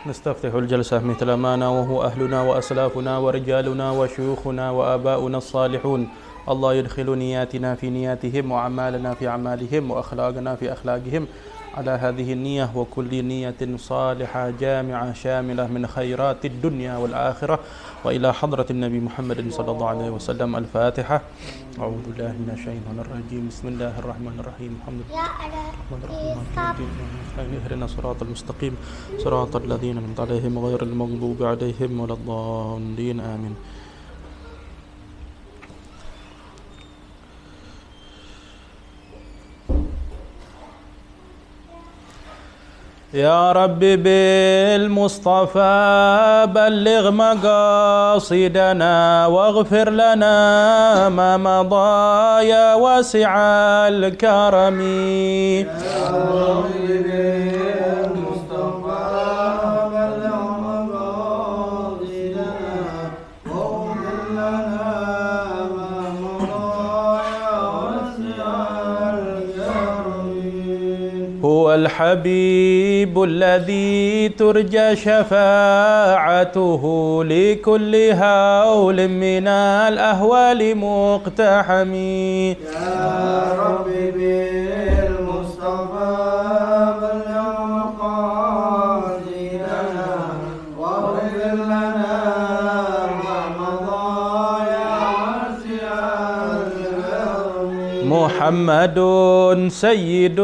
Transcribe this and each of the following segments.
نستفتح الجلسة مثل ما نواه أهلنا وأسلافنا ورجالنا وشيوخنا وآباؤنا الصالحون. الله يدخل نياتنا في نياتهم وأعمالنا في أعمالهم وأخلاقنا في أخلاقهم على هذه النية وكل نية صالحة جامعة شاملة من خيرات الدنيا والآخرة وإلى حضرة النبي محمد صلى الله عليه وسلم. الفاتحة. أعوذ بالله من الشيطان الرجيم. بسم الله الرحمن الرحيم. الحمد لله الرحمن الرحيم. اهدنا الصراط المستقيم صراط الذين أنعمت عليهم غير المغضوب عليهم ولا الضالين. آمين. يا رب بالمصطفى بلغ مقاصدنا واغفر لنا ما مضى يا واسع الكرم. يا رب بالمصطفى بلغ مقاصدنا واغفر لنا ما مضى يا واسع الكرم. هو الحبيب الذي ترجى شفاعته لكل هول من الأهوال مقتحم. يا رب بالمصطفى بلغ مقاصدنا واغفر لنا ما مضى يا واسع الكرم. محمد سيد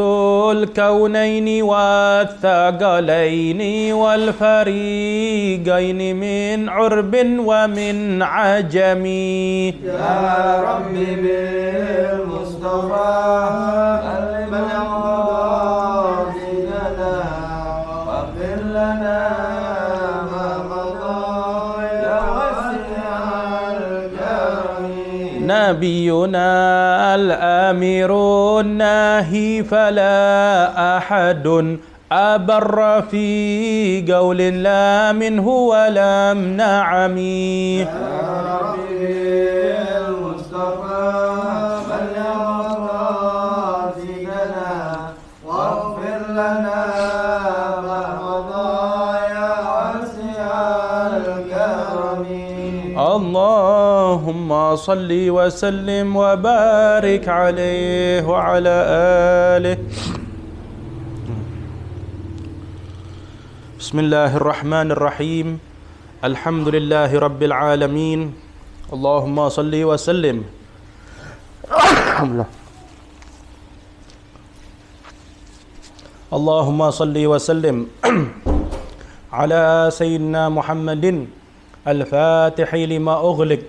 الكونين والثقلين والفريقين من عرب ومن عجم. يا رب بالمصطفى بلغ مقاصدنا واغفر لنا ما مضى يا واسع الكرم. نبينا الآمر الناهي فلا أحد أبر في قول لا منه ولم نعم. يا رب المصطفى بلغ مقاصدنا واغفر لنا ما مضى يا واسع الكرم. اللهم صل وسلم وبارك عليه وعلى آله. بسم الله الرحمن الرحيم. الحمد لله رب العالمين. اللهم صل وسلم اللهم صل وسلم على سيدنا محمد الفاتح لما أغلق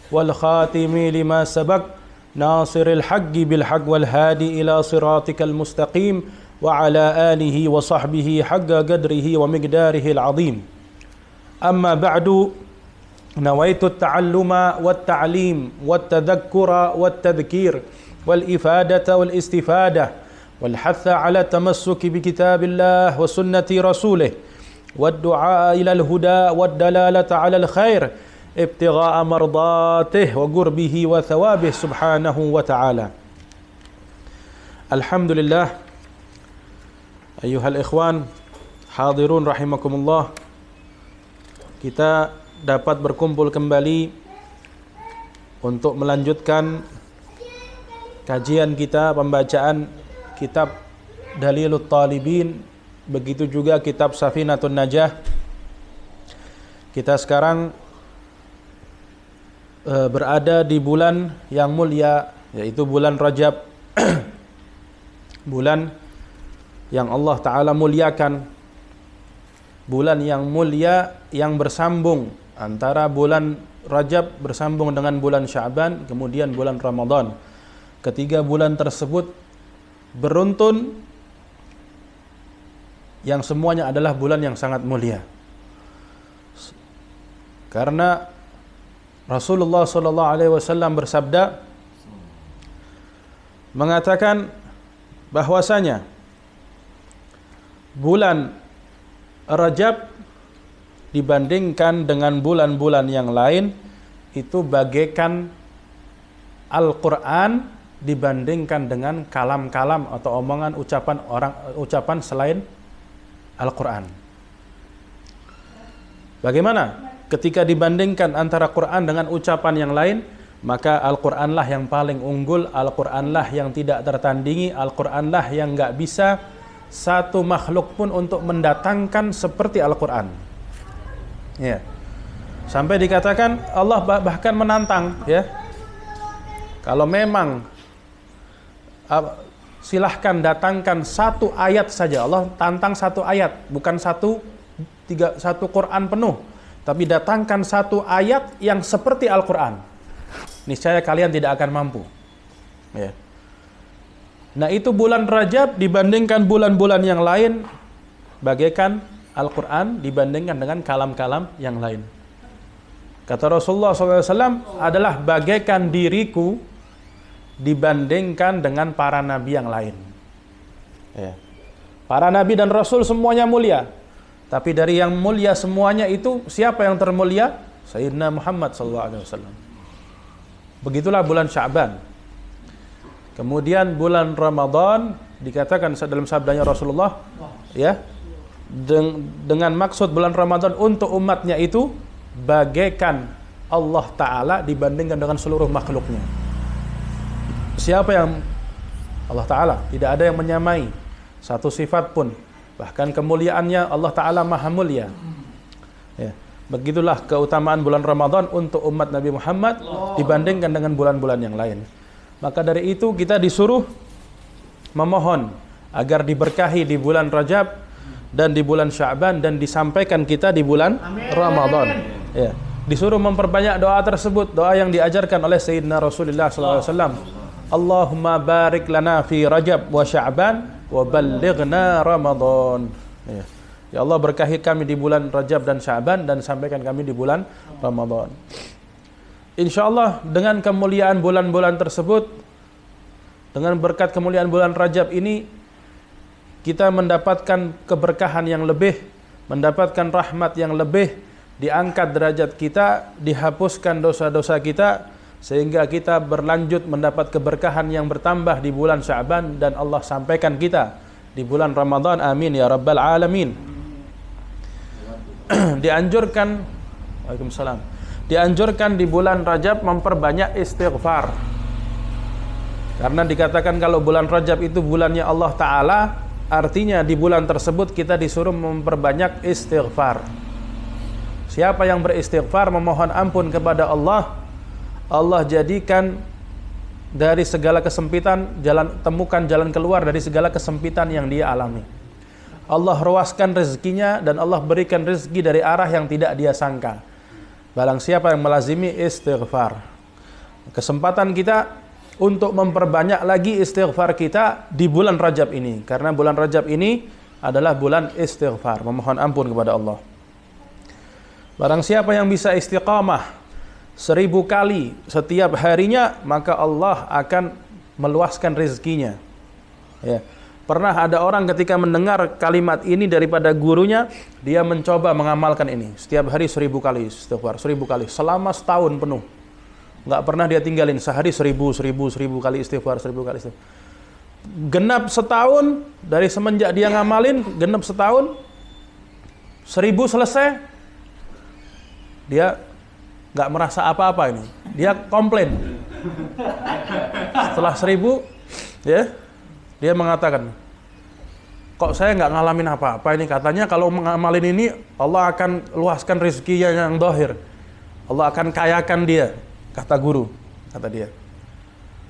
والخاتم لما سبق ناصر الحق بالحق والهادي إلى صراطك المستقيم وعلى آله وصحبه حق قدره ومقداره العظيم. أما بعد، نويت التعلم والتعليم والتذكر والتذكير والإفادة والاستفادة والحث على التمسك بكتاب الله وسنة رسوله والدعاء إلى الهدى والدلالة على الخير ابتغاء مرضاته وقربه وثوابه سبحانه وتعالى. الحمد لله. Ayuhal ikhwan hadirun rahimakumullah, kita dapat berkumpul kembali untuk melanjutkan kajian kita, pembacaan kitab Dalilut Talibin, begitu juga kitab Safinatun Najah. Kita sekarang berada di bulan yang mulia, yaitu bulan Rajab. Bulan yang Allah Ta'ala muliakan, bulan yang mulia yang bersambung antara bulan Rajab bersambung dengan bulan Sya'ban, kemudian bulan Ramadan. Ketiga bulan tersebut beruntun, yang semuanya adalah bulan yang sangat mulia. Karena Rasulullah SAW bersabda, mengatakan bahwasanya bulan Rajab dibandingkan dengan bulan-bulan yang lain itu bagaikan Al-Quran dibandingkan dengan kalam-kalam atau omongan ucapan selain Al-Quran. Bagaimana? Ketika dibandingkan antara Quran dengan ucapan yang lain, maka Al-Quranlah yang paling unggul, Al-Quranlah yang tidak tertandingi, Al-Quranlah yang nggak bisa satu makhluk pun untuk mendatangkan seperti Al-Quran. Ya. Sampai dikatakan Allah bahkan menantang, ya. Kalau memang silahkan datangkan satu ayat saja. Allah tantang satu ayat, bukan satu Quran penuh, tapi datangkan satu ayat yang seperti Al-Quran. Niscaya kalian tidak akan mampu. Ya. Nah, itu bulan Rajab dibandingkan bulan-bulan yang lain bagaikan Al-Quran dibandingkan dengan kalam-kalam yang lain. Kata Rasulullah SAW, adalah bagaikan diriku dibandingkan dengan para nabi yang lain. Ya. Para nabi dan rasul semuanya mulia. Tapi dari yang mulia semuanya itu, siapa yang termulia? Sayyidina Muhammad SAW. Begitulah bulan Sya'ban. Kemudian bulan Ramadan dikatakan dalam sabdanya Rasulullah, ya, dengan maksud bulan Ramadan untuk umatnya itu bagaikan Allah Ta'ala dibandingkan dengan seluruh makhluknya. Siapa yang Allah Ta'ala? Tidak ada yang menyamai satu sifat pun. Bahkan kemuliaannya Allah Ta'ala maha mulia. Ya. Begitulah keutamaan bulan Ramadan untuk umat Nabi Muhammad dibandingkan dengan bulan-bulan yang lain. Maka dari itu kita disuruh memohon agar diberkahi di bulan Rajab dan di bulan Sya'ban dan disampaikan kita di bulan Ramadan. Ya. Disuruh memperbanyak doa tersebut, doa yang diajarkan oleh Sayyidina Rasulullah SAW. Allahumma barik lana fi Rajab wa Sya'ban wa ballighna Ramadan. Ya. Ya Allah, berkahi kami di bulan Rajab dan Sya'ban dan sampaikan kami di bulan Ramadan. InsyaAllah dengan kemuliaan bulan-bulan tersebut, dengan berkat kemuliaan bulan Rajab ini, kita mendapatkan keberkahan yang lebih, mendapatkan rahmat yang lebih, diangkat derajat kita, dihapuskan dosa-dosa kita, sehingga kita berlanjut mendapat keberkahan yang bertambah di bulan Sya'ban dan Allah sampaikan kita di bulan Ramadan. Amin ya rabbal alamin. Dianjurkan di bulan Rajab memperbanyak istighfar. Karena dikatakan kalau bulan Rajab itu bulannya Allah Ta'ala, artinya di bulan tersebut kita disuruh memperbanyak istighfar. Siapa yang beristighfar, memohon ampun kepada Allah, Allah jadikan dari segala kesempitan, temukan jalan keluar dari segala kesempitan yang dia alami. Allah ruaskan rezekinya dan Allah berikan rezeki dari arah yang tidak dia sangka. Barang siapa yang melazimi istighfar. Kesempatan kita untuk memperbanyak lagi istighfar kita di bulan Rajab ini. Karena bulan Rajab ini adalah bulan istighfar, memohon ampun kepada Allah. Barang siapa yang bisa istiqamah 1000 kali setiap harinya, maka Allah akan meluaskan rezekinya. Ya. Pernah ada orang ketika mendengar kalimat ini daripada gurunya, dia mencoba mengamalkan ini. Setiap hari 1000 kali istighfar, 1000 kali. Selama setahun penuh. Nggak pernah dia tinggalin. Sehari 1000 kali istighfar, 1000 kali istighfar. Genap setahun, dari semenjak dia ngamalin, genap setahun, 1000 selesai, dia nggak merasa apa-apa ini. Dia komplain. Setelah 1000, ya, dia mengatakan, kok saya nggak ngalamin apa-apa ini? Katanya kalau mengamalin ini, Allah akan luaskan rezekinya yang dohir. Allah akan kayakan dia, kata guru, kata dia.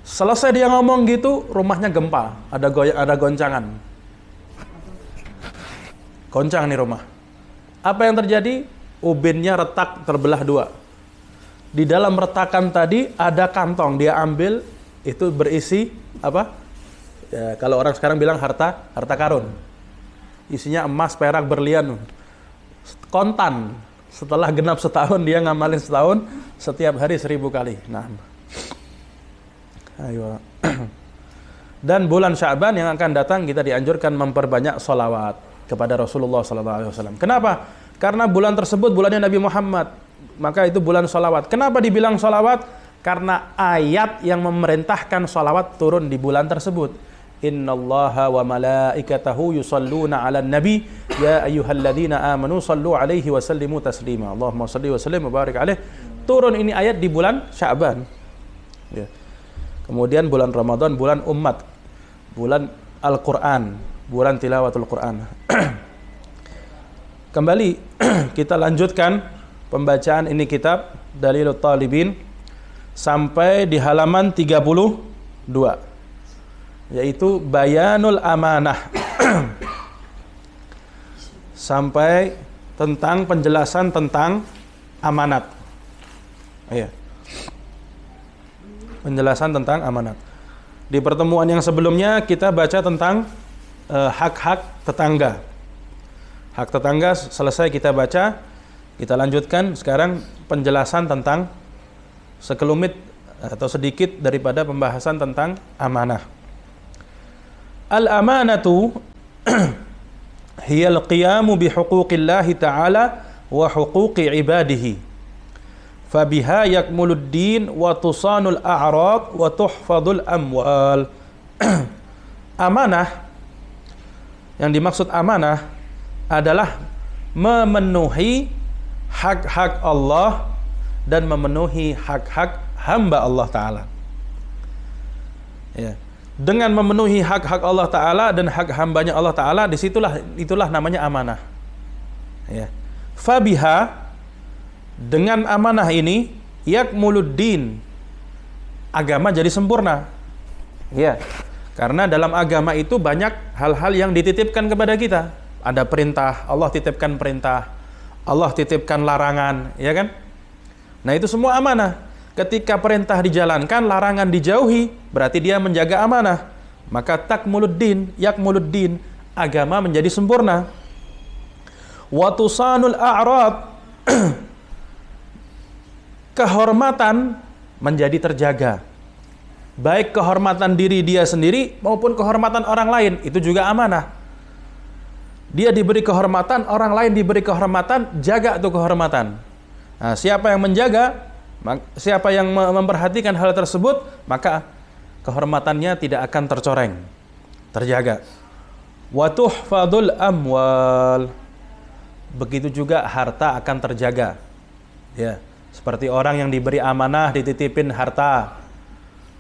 Selesai dia ngomong gitu, rumahnya gempa, ada goncangan. Goncang nih rumah. Apa yang terjadi? Ubinnya retak, terbelah dua. Di dalam retakan tadi ada kantong, dia ambil, itu berisi apa? Ya, kalau orang sekarang bilang harta karun. Isinya emas, perak, berlian. Kontan. Setelah genap setahun, dia ngamalin setahun, setiap hari 1000 kali. Nah. Ayo. Dan bulan Sya'ban yang akan datang, kita dianjurkan memperbanyak sholawat kepada Rasulullah SAW. Kenapa? Karena bulan tersebut bulannya Nabi Muhammad. Maka itu bulan sholawat. Kenapa dibilang sholawat? Karena ayat yang memerintahkan sholawat turun di bulan tersebut. innallaha wa malaikatahu yusalluna 'alan nabi ya ayyuhalladzina amanu sallu 'alaihi wa sallimu taslima. Allahumma shalli wa sallim wa barik 'alaihi. Turun ini ayat di bulan Sya'ban. Ya. Kemudian bulan Ramadan, bulan umat, bulan Al-Qur'an, bulan tilawatul Qur'an. Kembali kita lanjutkan pembacaan ini kitab Dalilut Talibin sampai di halaman 32, yaitu Bayanul Amanah. Sampai tentang penjelasan tentang amanat. Iya. Penjelasan tentang amanat. Di pertemuan yang sebelumnya kita baca tentang hak-hak tetangga. Hak tetangga selesai kita baca. Kita lanjutkan sekarang penjelasan tentang sekelumit atau sedikit daripada pembahasan tentang amanah. Al-amanatu hiya al-qiyamu bi huquqillahi ta'ala wa huquqi ibadihi. Fabiha yakmulud din wa tusanul a'rad wa tuhfadul amwal. Amanah, yang dimaksud amanah adalah memenuhi hak-hak Allah dan memenuhi hak-hak hamba Allah Ta'ala. Ya. Dengan memenuhi hak-hak Allah Ta'ala dan hak hambanya Allah Ta'ala, itulah namanya amanah. Ya. Fabiha, dengan amanah ini, yakmuluddin, agama jadi sempurna. Ya. Karena dalam agama itu banyak hal-hal yang dititipkan kepada kita. Ada perintah, Allah titipkan perintah, Allah titipkan larangan, ya kan? Nah, itu semua amanah. Ketika perintah dijalankan, larangan dijauhi, berarti dia menjaga amanah. Maka takmuluddin, yakmuluddin, agama menjadi sempurna. Wa tusanul a'rad, kehormatan menjadi terjaga. Baik kehormatan diri dia sendiri maupun kehormatan orang lain, itu juga amanah. Dia diberi kehormatan, orang lain diberi kehormatan, jaga tuh kehormatan. Nah, siapa yang menjaga, siapa yang memperhatikan hal tersebut, maka kehormatannya tidak akan tercoreng, terjaga. Wa tuhfadul amwal, begitu juga harta akan terjaga. Ya, seperti orang yang diberi amanah, dititipin harta,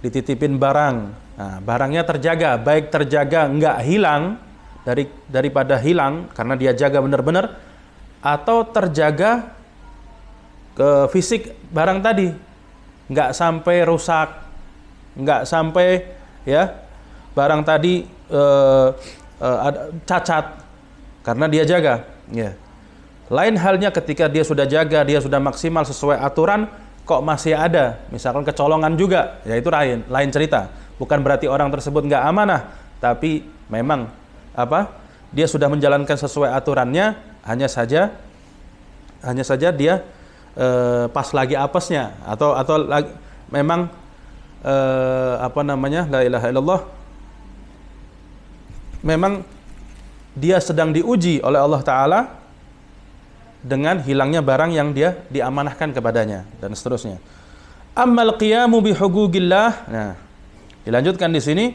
dititipin barang. Nah, barangnya terjaga, baik terjaga enggak hilang, daripada hilang karena dia jaga benar-benar, atau terjaga ke fisik barang tadi, nggak sampai rusak, nggak sampai ya barang tadi cacat karena dia jaga. Ya. Lain halnya ketika dia sudah jaga, dia sudah maksimal sesuai aturan, kok masih ada misalkan kecolongan juga, ya itu lain cerita. Bukan berarti orang tersebut nggak amanah, tapi memang dia sudah menjalankan sesuai aturannya, hanya saja dia pas lagi apesnya atau memang la ilaha illallah, memang dia sedang diuji oleh Allah Ta'ala dengan hilangnya barang yang dia diamanahkan kepadanya dan seterusnya. Ammal qiyamu bi huquqillah. Nah, dilanjutkan di sini.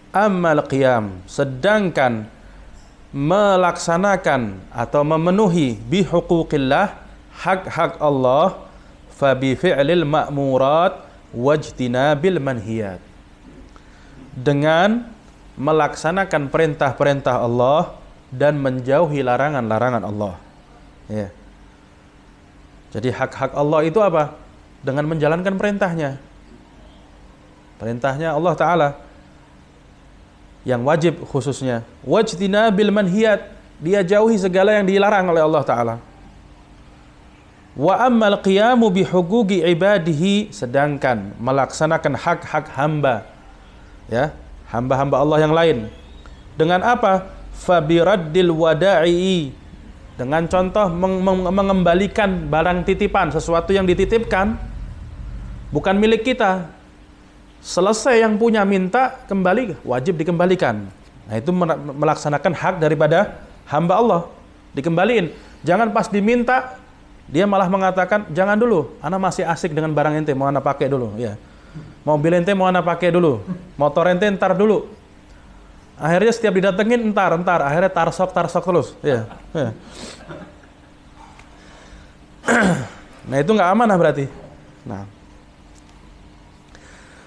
Ammal qiyam, sedangkan melaksanakan atau memenuhi bi huquqillah, hak-hak Allah, fa bi fi'lil ma'murat wajtinabil manhiyat, dengan melaksanakan perintah-perintah Allah dan menjauhi larangan-larangan Allah. Ya. Jadi hak-hak Allah itu apa? Dengan menjalankan perintahnya. Perintahnya Allah Ta'ala yang wajib khususnya. Wajtinabil manhiyat, dia jauhi segala yang dilarang oleh Allah Ta'ala. Wa ammal qiyamu bihuquqi ibadihi, sedangkan melaksanakan hak-hak hamba, ya, hamba-hamba Allah yang lain. Dengan apa? Fabiraddil wada'i, dengan contoh mengembalikan barang titipan, sesuatu yang dititipkan bukan milik kita. Selesai yang punya minta kembali, wajib dikembalikan. Nah, itu melaksanakan hak daripada hamba Allah, dikembaliin. Jangan pas diminta dia malah mengatakan, jangan dulu, ana masih asik dengan barang ente, mau ana pakai dulu, ya. Mobil ente mau ana pakai dulu, motor ente ntar dulu. Akhirnya setiap didatengin entar, akhirnya tarsok terus. Ya. Nah itu nggak amanah berarti. Nah,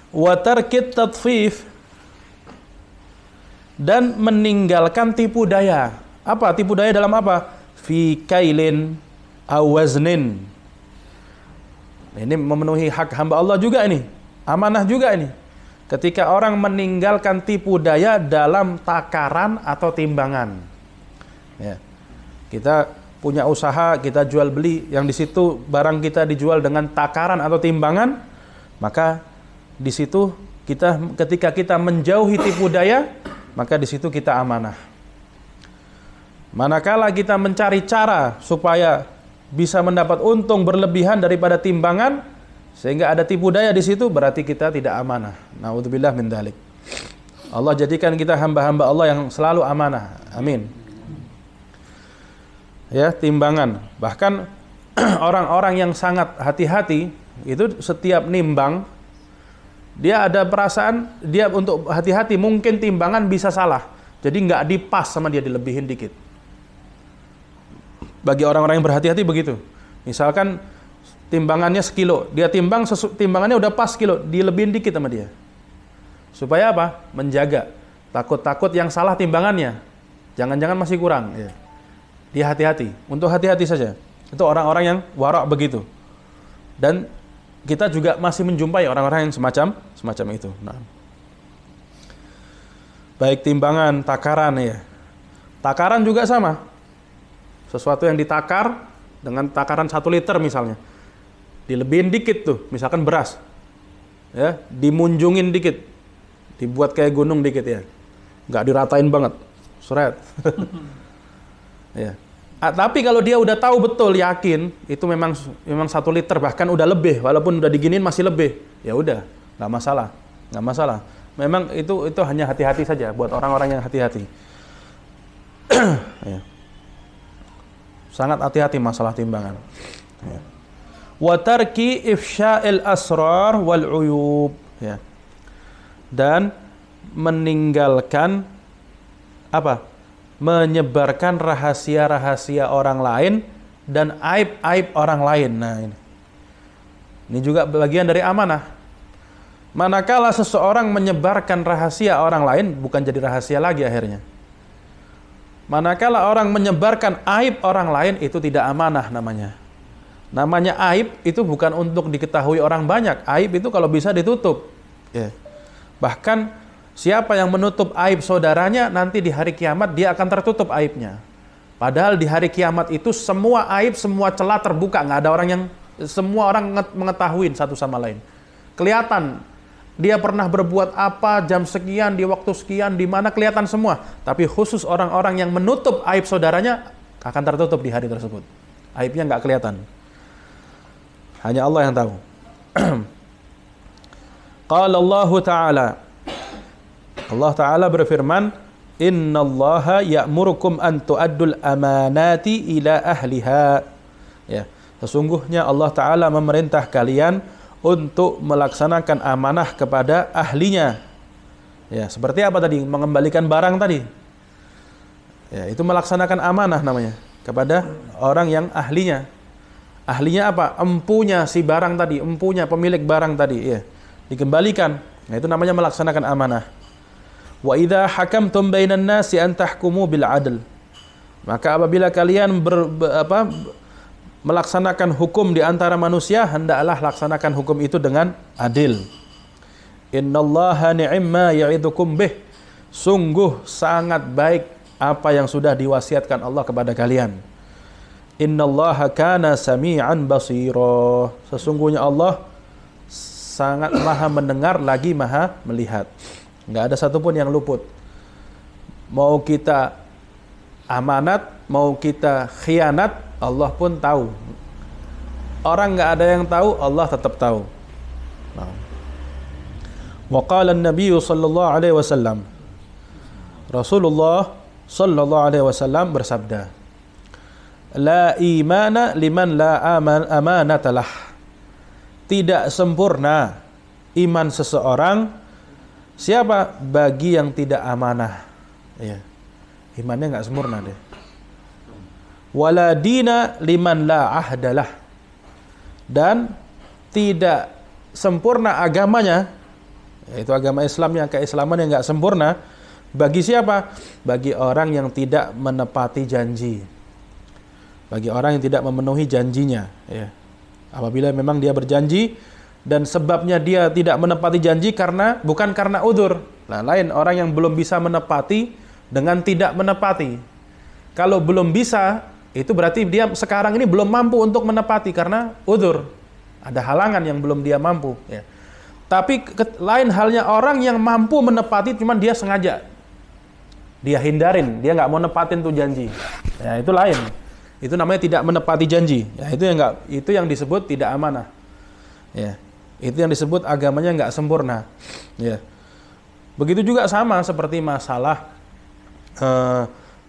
wa tarkit tatfif, dan meninggalkan tipu daya. Apa tipu daya dalam apa? Fi kailin awaznin. Ini memenuhi hak hamba Allah juga ini. Amanah juga ini. Ketika orang meninggalkan tipu daya dalam takaran atau timbangan. Ya. Kita punya usaha, kita jual beli, yang di situ barang kita dijual dengan takaran atau timbangan, maka di situ ketika kita menjauhi tipu daya, maka di situ kita amanah. Manakala kita mencari cara supaya bisa mendapat untung berlebihan daripada timbangan, sehingga ada tipu daya di situ, berarti kita tidak amanah. Naudzubillah min dzalik. Allah jadikan kita hamba-hamba Allah yang selalu amanah. Amin. Ya, timbangan. Bahkan orang-orang yang sangat hati-hati itu setiap nimbang, dia ada perasaan dia untuk hati-hati, mungkin timbangan bisa salah. Jadi nggak dipas sama dia, dilebihin dikit. Bagi orang-orang yang berhati-hati begitu. Misalkan timbangannya sekilo, dia timbangannya udah pas kilo, dilebihin dikit sama dia. Supaya apa? Menjaga. Takut-takut yang salah timbangannya. Jangan-jangan masih kurang. Ya. Dia hati-hati. Untuk hati-hati saja. Itu orang-orang yang warak begitu. Dan kita juga masih menjumpai orang-orang yang semacam itu. Nah. Baik timbangan, takaran ya. Takaran juga sama. Sesuatu yang ditakar dengan takaran 1 liter misalnya. Dilebihin dikit tuh, misalkan beras. Ya, dimunjungin dikit. Dibuat kayak gunung dikit ya. Nggak diratain banget. Seret. Ya. Tapi kalau dia udah tahu betul, yakin itu memang 1 liter, bahkan udah lebih, walaupun udah diginiin masih lebih, ya udah, nggak masalah. Memang itu hanya hati-hati saja buat orang-orang yang hati-hati. Ya. Sangat hati-hati masalah timbangan. Ya. Wa tarki ifsya'il asrar wal uyub, ya. Dan meninggalkan apa? Menyebarkan rahasia-rahasia orang lain dan aib-aib orang lain. Nah, ini juga bagian dari amanah. Manakala seseorang menyebarkan rahasia orang lain, bukan jadi rahasia lagi akhirnya. Manakala orang menyebarkan aib orang lain, itu tidak amanah namanya. Namanya aib itu bukan untuk diketahui orang banyak. Aib itu kalau bisa ditutup. Ya. Bahkan siapa yang menutup aib saudaranya, nanti di hari kiamat dia akan tertutup aibnya. Padahal di hari kiamat itu semua aib, semua celah terbuka. Nggak ada orang yang, semua orang mengetahui satu sama lain. Kelihatan dia pernah berbuat apa, jam sekian, di waktu sekian, di mana, kelihatan semua. Tapi khusus orang-orang yang menutup aib saudaranya akan tertutup di hari tersebut. Aibnya nggak kelihatan. Hanya Allah yang tahu. Qala Allah Ta'ala, Allah Ta'ala berfirman, Innallaha ya'murukum an tu'addul amanati ila ahliha. Ya, sesungguhnya Allah Ta'ala memerintah kalian untuk melaksanakan amanah kepada ahlinya. Ya, seperti apa tadi? Mengembalikan barang tadi. Ya, itu melaksanakan amanah namanya, kepada orang yang ahlinya. Ahlinya apa? Empunya si barang tadi, empunya pemilik barang tadi, ya. Dikembalikan. Nah, itu namanya melaksanakan amanah. Wa idza hakamtum bainan nasi an tahkumu bil adl. Maka apabila kalian melaksanakan hukum di antara manusia, hendaklah laksanakan hukum itu dengan adil. Innallaha ni'ma ya'idukum bih. Sungguh sangat baik apa yang sudah diwasiatkan Allah kepada kalian. Innallaha kana sami'an basira. Sesungguhnya Allah sangat maha mendengar lagi maha melihat. Nggak ada satupun yang luput. Mau kita amanat, mau kita khianat, Allah pun tahu. Orang nggak ada yang tahu, Allah tetap tahu. Wa qala an-nabiy sallallahu alaihi wasallam, Rasulullah sallallahu alaihi wasallam bersabda, La imana liman la amanatalah. Tidak sempurna iman seseorang siapa? Bagi yang tidak amanah. Ya. Imannya nggak sempurna deh. Wala dina liman la ahdalah. Dan tidak sempurna agamanya, yaitu agama Islam yang keislaman yang nggak sempurna, bagi siapa? Bagi orang yang tidak menepati janji. Bagi orang yang tidak memenuhi janjinya. Ya. Apabila memang dia berjanji dan sebabnya dia tidak menepati janji bukan karena udzur. Nah, lain orang yang belum bisa menepati dengan tidak menepati. Kalau belum bisa, itu berarti dia sekarang ini belum mampu untuk menepati karena udzur. Ada halangan yang belum dia mampu. Ya. Tapi lain halnya orang yang mampu menepati, cuman dia sengaja. Dia hindarin, dia nggak mau nepatin tuh janji. Ya, itu lain. Itu namanya tidak menepati janji. Ya, itu yang disebut tidak amanah. Ya. Itu yang disebut agamanya nggak sempurna. Ya. Begitu juga sama seperti masalah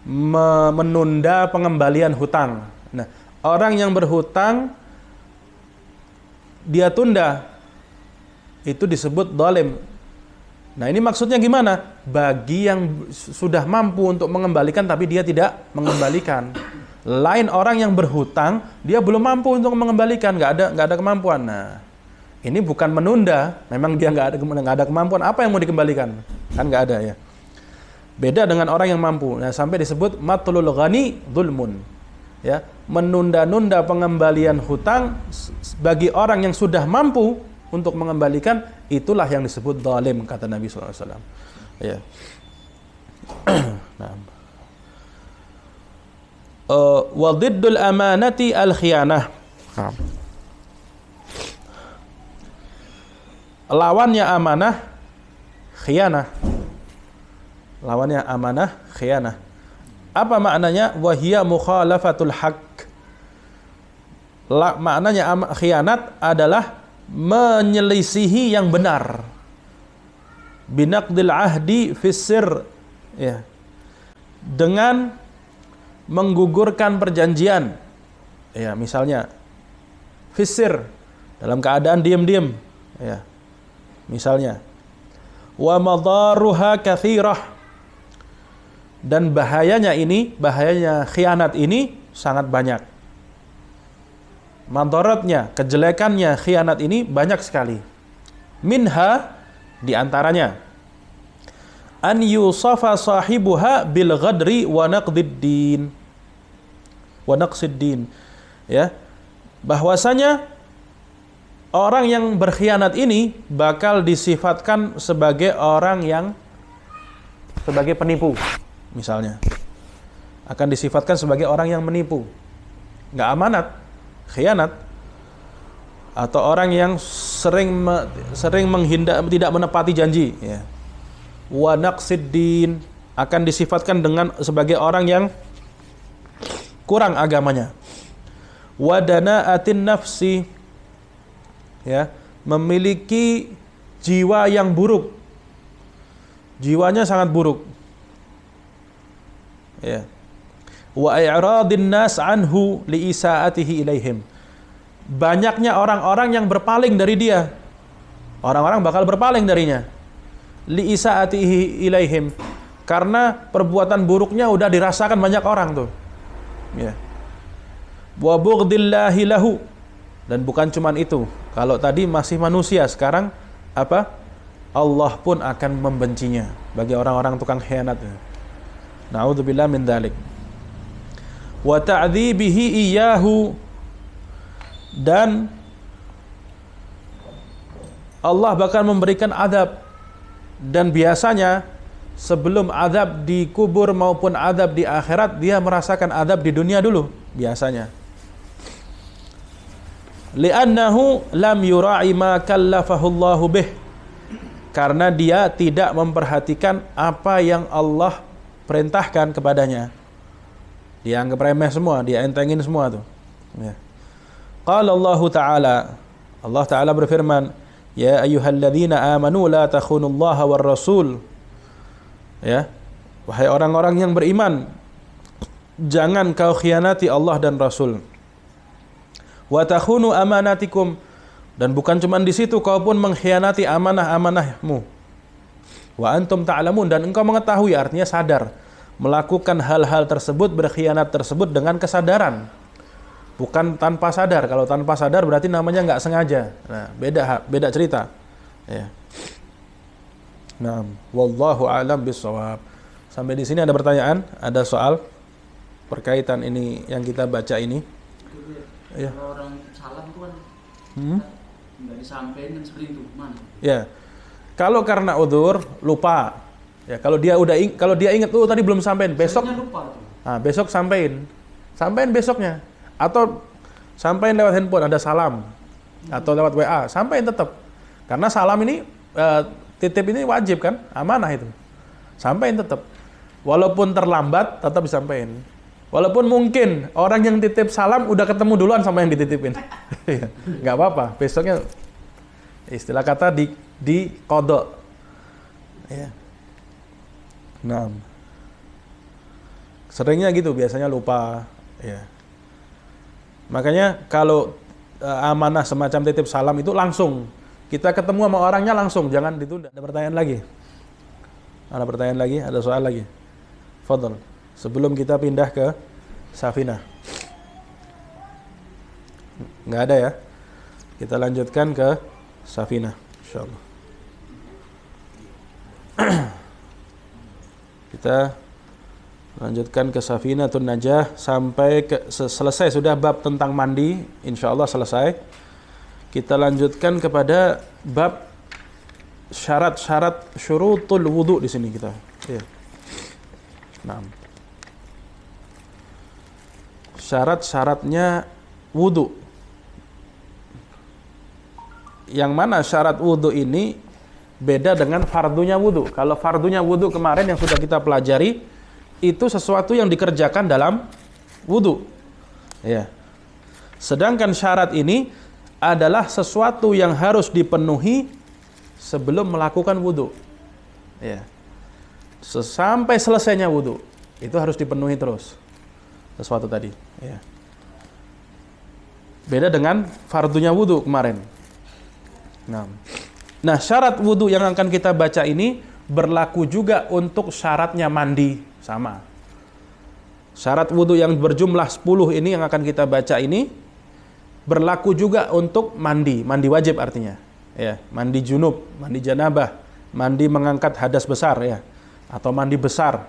menunda pengembalian hutang. Nah, orang yang berhutang dia tunda, itu disebut zalim. Nah, ini maksudnya gimana? Bagi yang sudah mampu untuk mengembalikan tapi dia tidak mengembalikan. Lain orang yang berhutang, dia belum mampu untuk mengembalikan, nggak ada kemampuan. Nah, ini bukan menunda, memang dia nggak ada kemampuan. Apa yang mau dikembalikan? Kan nggak ada ya. Beda dengan orang yang mampu. Nah, sampai disebut matlul ghani dzulmun. Ya, menunda-nunda pengembalian hutang bagi orang yang sudah mampu untuk mengembalikan, itulah yang disebut zalim, kata Nabi SAW. Ya. Nah. Wa dhiddul amanati al-khiyanah. Lawannya amanah, khiyanah. Lawannya amanah, khiyanah. Apa maknanya? Wahia mukhalafatul haqq. Maknanya khianat adalah menyelisihi yang benar. Binaqdil ahdi fis-sir. Ya. Dengan menggugurkan perjanjian. Ya, misalnya fis-sir, dalam keadaan diam-diam. Ya. Misalnya. Wa madaruha katsirah. Dan bahayanya khianat ini sangat banyak. Madaratnya, kejelekannya khianat ini banyak sekali. Minha, diantaranya, an yusafa sahibuha bil ghadri wa naqdiddin. Wa naqsiddin. Ya. Bahwasanya orang yang berkhianat ini bakal disifatkan sebagai orang yang sebagai penipu. Misalnya, akan disifatkan sebagai orang yang menipu, nggak amanat, khianat, atau orang yang sering menghindar, tidak menepati janji. Ya. Wa naqsiddin, akan disifatkan sebagai orang yang kurang agamanya. Wa dana'atin nafsi, ya, memiliki jiwa yang buruk, jiwanya sangat buruk. Ya. Wa i'radin nas anhu li isaatihi ilaihim. Banyaknya orang-orang yang berpaling dari dia. Orang-orang bakal berpaling darinya. Li isaatihi ilaihim. Karena perbuatan buruknya udah dirasakan banyak orang tuh. Ya. Wa bughdhillahi lahu. Dan bukan cuman itu. Kalau tadi masih manusia, sekarang apa? Allah pun akan membencinya bagi orang-orang tukang khianat. Na'udzubillah min dzalik. Wa ta'dzibihi iyyahu, dan Allah bakal memberikan azab. Dan biasanya sebelum azab di kubur maupun azab di akhirat, dia merasakan azab di dunia dulu biasanya. Li'annahu lam yura'i ma kallafahu Allahu bih. Karena dia tidak memperhatikan apa yang Allah perintahkan kepadanya. Dia anggap remeh semua, dia entengin semua tuh. Ya. Qala Allah Ta'ala, Allah Ta'ala berfirman, ya ayyuhalladzina amanu la takhunullaha war rasul. Ya. Wahai orang-orang yang beriman, jangan kau khianati Allah dan Rasul. Wa takhunu amanatikum, dan bukan cuma di situ, kau pun mengkhianati amanah-amanahmu. Wa antum ta'lamun, dan engkau mengetahui, artinya sadar, melakukan hal-hal tersebut, berkhianat tersebut dengan kesadaran, bukan tanpa sadar. Kalau tanpa sadar berarti namanya nggak sengaja. Nah, beda cerita. Ya. Nah, wallahu a'lam bishawab. Sampai di sini ada pertanyaan, ada soal berkaitan ini yang kita baca ini. Ya. Kalau orang salam itu kan nggak disampaikan kan seperti itu, mana? Ya. Kalau karena udzur, lupa. Ya, kalau dia ingat tadi belum sampein, besok lupa tuh. Nah, besok sampein besoknya. Atau sampein lewat handphone ada salam atau lewat WA, sampein tetap. Karena salam ini titip ini wajib kan? Amanah itu. Sampein tetap. Walaupun terlambat tetap disampaikan. Walaupun mungkin orang yang titip salam udah ketemu duluan sama yang dititipin. Nggak apa-apa, besoknya istilah kata di kodok. Ya. Nah, seringnya gitu, biasanya lupa. Ya. Makanya kalau amanah semacam titip salam itu langsung. Kita ketemu sama orangnya langsung, jangan ditunda. Ada pertanyaan lagi? Ada pertanyaan lagi? Ada soal lagi? Fadhal. Sebelum kita pindah ke Safinah. Nggak ada ya? Kita lanjutkan ke Safinah, insyaallah. Kita lanjutkan ke Safinatun Najah sampai selesai sudah bab tentang mandi, insyaallah selesai. Kita lanjutkan kepada bab syarat-syarat syurutul wudu di sini kita. Ya. Nah. Syarat-syaratnya wudu. Yang mana syarat wudu ini beda dengan fardunya wudu. Kalau fardunya wudu kemarin yang sudah kita pelajari itu sesuatu yang dikerjakan dalam wudu. Ya. Sedangkan syarat ini adalah sesuatu yang harus dipenuhi sebelum melakukan wudu. Ya. Sampai selesainya wudu itu harus dipenuhi terus sesuatu tadi. Ya. Beda dengan fardunya wudu kemarin. Nah, syarat wudu yang akan kita baca ini berlaku juga untuk syaratnya mandi, sama. Syarat wudu yang berjumlah 10 ini yang akan kita baca ini berlaku juga untuk mandi wajib artinya. Ya, mandi junub, mandi janabah, mandi mengangkat hadas besar ya, atau mandi besar.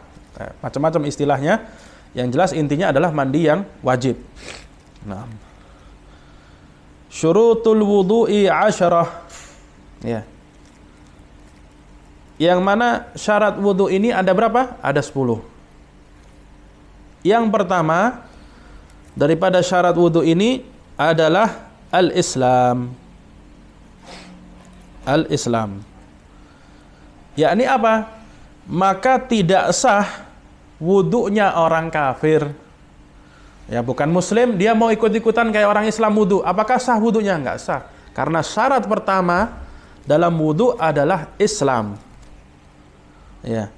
Macam-macam istilahnya. Yang jelas intinya adalah mandi yang wajib. Nah. Syurutul wudu'i 10. Ya. Yang mana syarat wudu ini ada berapa? Ada 10. Yang pertama daripada syarat wudu ini adalah al-Islam. Al-Islam. Yakni apa? Maka tidak sah wudunya orang kafir. Ya, bukan muslim, dia mau ikut-ikutan kayak orang Islam wudu. Apakah sah wudunya? Enggak sah. Karena syarat pertama dalam wudu adalah Islam. Ya.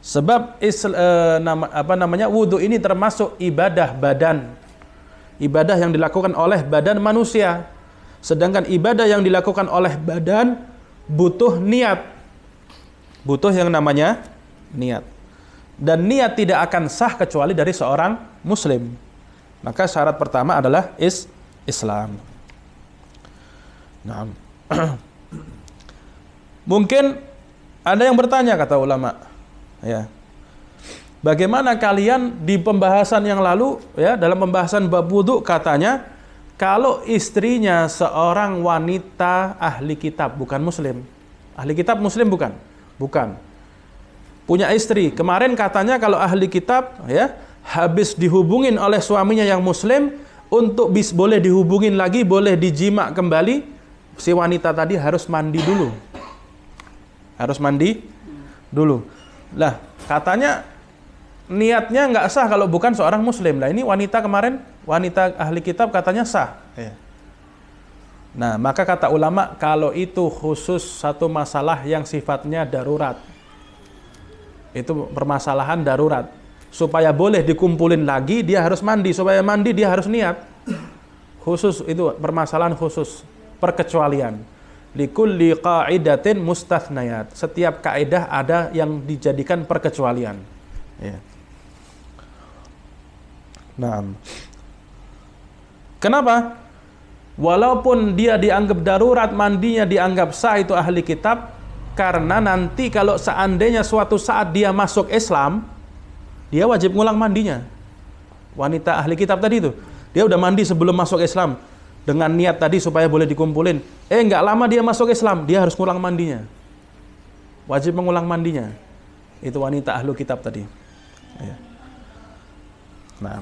Sebab wudu ini termasuk ibadah badan. Ibadah yang dilakukan oleh badan manusia. Sedangkan ibadah yang dilakukan oleh badan butuh niat. Butuh yang namanya niat. Dan niat tidak akan sah kecuali dari seorang muslim. Maka syarat pertama adalah Islam. Nah. Mungkin ada yang bertanya, kata ulama, ya. Bagaimana kalian di pembahasan yang lalu, ya, dalam pembahasan bab wudu katanya kalau istrinya seorang wanita ahli kitab, bukan muslim. Ahli kitab muslim bukan? Bukan. Punya istri. Kemarin katanya kalau ahli kitab, ya, habis dihubungin oleh suaminya yang muslim, untuk boleh dihubungin lagi, boleh dijima kembali, si wanita tadi harus mandi dulu. Harus mandi dulu. Lah, katanya niatnya nggak sah kalau bukan seorang muslim. Lah, ini wanita kemarin, wanita ahli kitab katanya sah. Ya. Nah, maka kata ulama, kalau itu khusus satu masalah yang sifatnya darurat. Itu permasalahan darurat. Supaya boleh dikumpulin lagi, dia harus mandi. Supaya mandi, dia harus niat. Khusus, itu permasalahan khusus. Perkecualian. likulli qa'idatin mustathnayat. Setiap kaidah ada yang dijadikan perkecualian. Ya. Nah. Kenapa? Walaupun dia dianggap darurat, mandinya dianggap sah, itu ahli kitab, karena nanti kalau seandainya suatu saat dia masuk Islam, dia wajib ngulang mandinya. Wanita ahli kitab tadi itu, dia udah mandi sebelum masuk Islam dengan niat tadi supaya boleh dikumpulin. Nggak lama dia masuk Islam, dia harus ngulang mandinya. Wajib mengulang mandinya. Itu wanita ahli kitab tadi. Ya. Nah,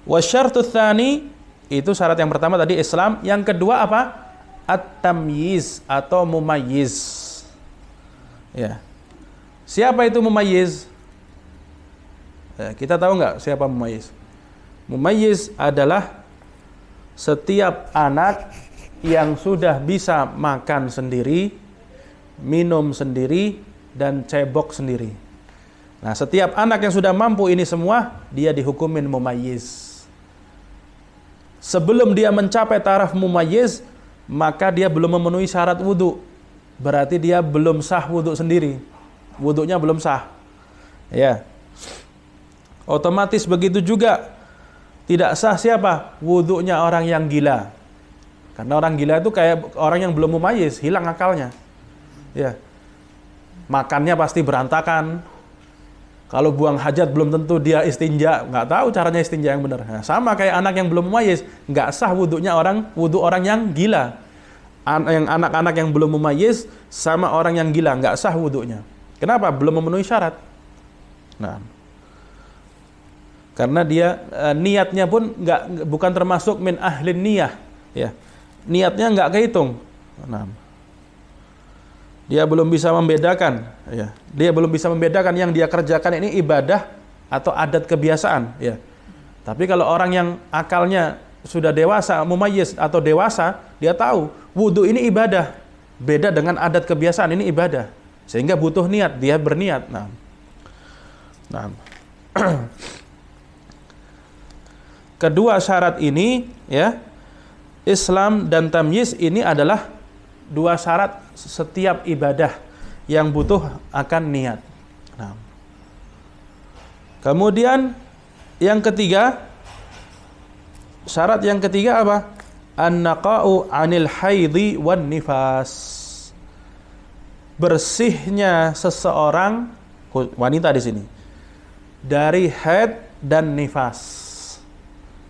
wasyartu tsani, itu syarat yang pertama tadi Islam. Yang kedua apa? At-tamyiz atau mumayyiz. Ya. Siapa itu mumayyiz? Ya, kita tahu nggak siapa mumayyiz? Mumayyiz adalah setiap anak yang sudah bisa makan sendiri, minum sendiri, dan cebok sendiri. Nah, setiap anak yang sudah mampu ini semua, dia dihukumin mumayyiz. Sebelum dia mencapai taraf mumayyiz, maka dia belum memenuhi syarat wudu. Berarti dia belum sah wudu sendiri. Wudunya belum sah. Ya. Otomatis begitu juga tidak sah siapa? Wudunya orang yang gila. Karena orang gila itu kayak orang yang belum mumayyiz, hilang akalnya. Ya. Makannya pasti berantakan. Kalau buang hajat belum tentu dia istinja, nggak tahu caranya istinja yang benar. Nah, sama kayak anak yang belum mumayyiz, nggak sah wudu orang yang gila. Yang anak-anak yang belum mumayyiz sama orang yang gila, nggak sah wudunya. Kenapa? Belum memenuhi syarat. Nah, karena dia niatnya pun bukan termasuk min ahlin niyah, ya. Niatnya nggak kehitung. Nah, dia belum bisa membedakan, ya. Dia belum bisa membedakan yang dia kerjakan ini ibadah atau adat kebiasaan, ya. Tapi kalau orang yang akalnya sudah dewasa, mumayyiz atau dewasa, dia tahu wudu ini ibadah, beda dengan adat kebiasaan, ini ibadah. Sehingga butuh niat, dia berniat. Nah. Kedua syarat ini, ya, Islam dan tamyiz ini adalah dua syarat setiap ibadah yang butuh akan niat. Nah. Kemudian yang ketiga, syarat yang ketiga apa? An-naqa'u 'anil haidhi wan nifas. Bersihnya seseorang, wanita di sini, dari haid dan nifas.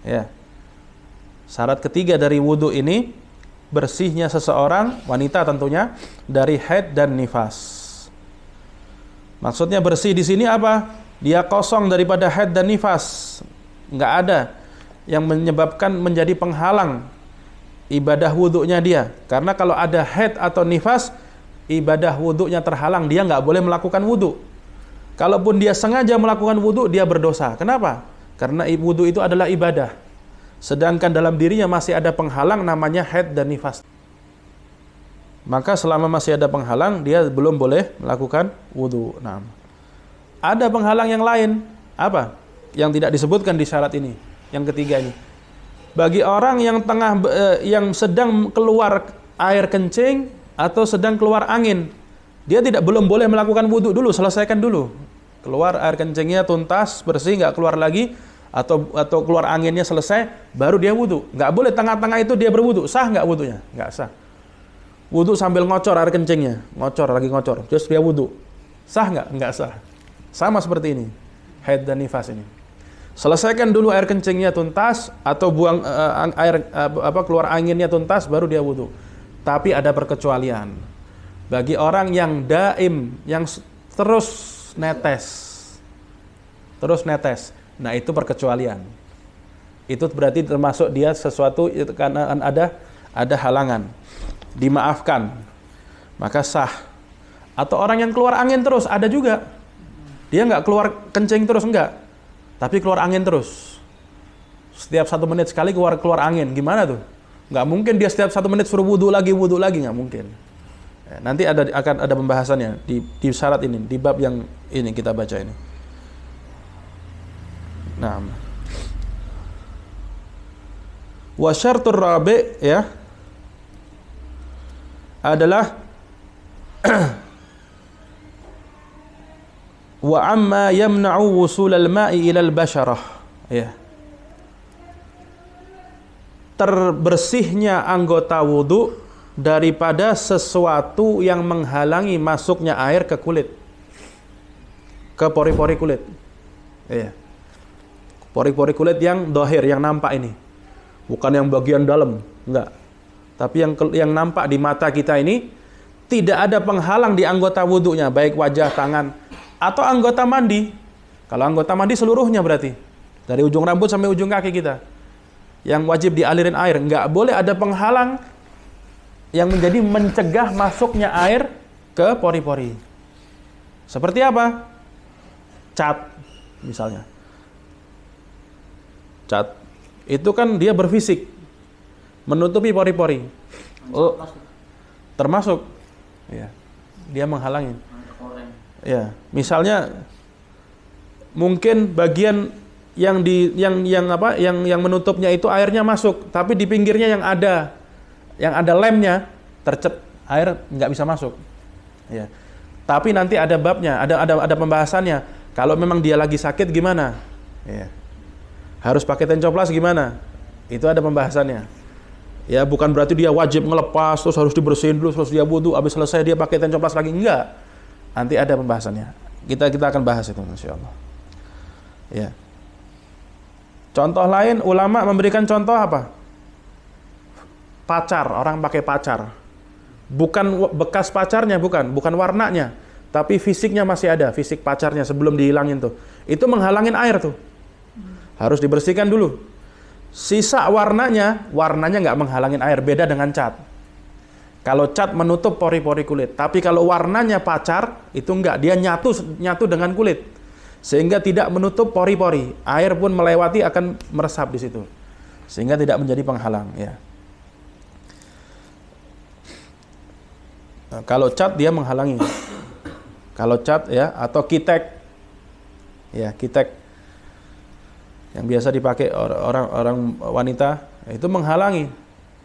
Ya. Syarat ketiga dari wudu ini, bersihnya seseorang, wanita tentunya, dari haid dan nifas. Maksudnya bersih di sini apa? Dia kosong daripada haid dan nifas. Nggak ada yang menyebabkan menjadi penghalang ibadah wudunya dia. Karena kalau ada haid atau nifas, ibadah wudunya terhalang, dia nggak boleh melakukan wudu. Kalaupun dia sengaja melakukan wudu, dia berdosa. Kenapa? Karena wudu itu adalah ibadah. Sedangkan dalam dirinya masih ada penghalang namanya haid dan nifas. Maka selama masih ada penghalang, dia belum boleh melakukan wudu. Nah, ada penghalang yang lain. Apa? Yang tidak disebutkan di syarat ini. Yang ketiga ini. Bagi orang yang yang sedang keluar air kencing atau sedang keluar angin, dia belum boleh melakukan wudu dulu, selesaikan dulu. Keluar air kencingnya tuntas, bersih, nggak keluar lagi, atau keluar anginnya selesai, baru dia wudu. Nggak boleh tengah-tengah itu dia berwudu. Sah nggak wudunya? Nggak sah. Wudu sambil ngocor air kencingnya, lagi ngocor, terus dia wudu. Sah nggak? Nggak sah. Sama seperti ini, haid dan nifas ini. Selesaikan dulu air kencingnya tuntas, atau buang keluar anginnya tuntas, baru dia wudu. Tapi ada perkecualian. Bagi orang yang daim, yang terus netes. Nah, itu perkecualian. Itu berarti termasuk dia sesuatu karena ada halangan. Dimaafkan. Maka sah. Atau orang yang keluar angin terus, ada juga. Dia nggak keluar kencing terus, enggak. Tapi keluar angin terus. Setiap 1 menit sekali keluar angin. Gimana tuh? Nggak mungkin dia setiap 1 menit suruh wudu lagi, nggak mungkin. Nanti akan ada pembahasannya di syarat ini, di bab yang ini kita baca ini. Nah, wa syartur rabi', ya, adalah wa amma yamna'u wusulal ma'i ilal basyarah, ya. Terbersihnya anggota wudu daripada sesuatu yang menghalangi masuknya air ke kulit, ke pori-pori kulit, ya. Pori-pori kulit yang dohir, yang nampak ini, bukan yang bagian dalam, enggak. Tapi yang nampak di mata kita ini, tidak ada penghalang di anggota wudunya, baik wajah, tangan, atau anggota mandi. Kalau anggota mandi seluruhnya berarti, dari ujung rambut sampai ujung kaki kita, yang wajib dialirin air, nggak boleh ada penghalang yang menjadi mencegah masuknya air ke pori-pori. Seperti apa? Cat, misalnya. Cat itu kan dia berfisik, menutupi pori-pori. Oh, termasuk, ya, dia menghalangi. Ya, misalnya mungkin bagian yang menutupnya itu airnya masuk, tapi di pinggirnya yang ada lemnya tercep, air nggak bisa masuk. Ya. Tapi nanti ada babnya, ada pembahasannya. Kalau memang dia lagi sakit gimana? Ya. Harus pakai tencoplas gimana? Itu ada pembahasannya. Ya, bukan berarti dia wajib ngelepas terus harus dibersihin dulu, terus dia wudu, habis selesai dia pakai tencoplas lagi, enggak. Nanti ada pembahasannya. Kita akan bahas itu insyaallah. Ya. Contoh lain, ulama memberikan contoh apa? Pacar, orang pakai pacar. Bukan bekas pacarnya, bukan warnanya, tapi fisiknya masih ada, fisik pacarnya sebelum dihilangin tuh. Itu menghalangin air tuh. Harus dibersihkan dulu. Sisa warnanya nggak menghalangin air, beda dengan cat. Kalau cat menutup pori-pori kulit, tapi kalau warnanya pacar itu enggak, dia nyatu dengan kulit. Sehingga tidak menutup pori-pori, air pun melewati akan meresap di situ, sehingga tidak menjadi penghalang. Ya. Nah, kalau cat dia menghalangi. Kalau cat ya, atau kitek, ya kitek yang biasa dipakai orang wanita itu menghalangi,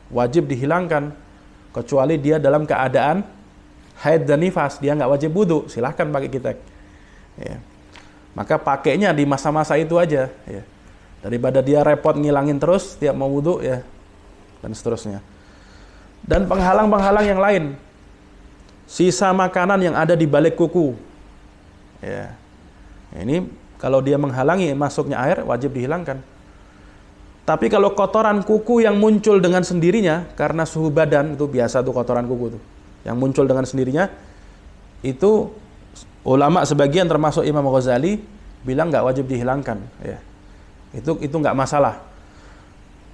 wajib dihilangkan, kecuali dia dalam keadaan haid dan nifas, dia nggak wajib wudu, silahkan pakai kitek. Ya. Maka pakainya di masa-masa itu aja, ya. Daripada dia repot ngilangin terus tiap mau wudu, ya, dan seterusnya. Dan penghalang-penghalang yang lain, sisa makanan yang ada di balik kuku, ya. Ini kalau dia menghalangi masuknya air, wajib dihilangkan. Tapi kalau kotoran kuku yang muncul dengan sendirinya karena suhu badan, itu biasa tuh kotoran kuku tuh, yang muncul dengan sendirinya, itu ulama sebagian termasuk Imam Ghazali bilang nggak wajib dihilangkan, ya. Itu nggak masalah.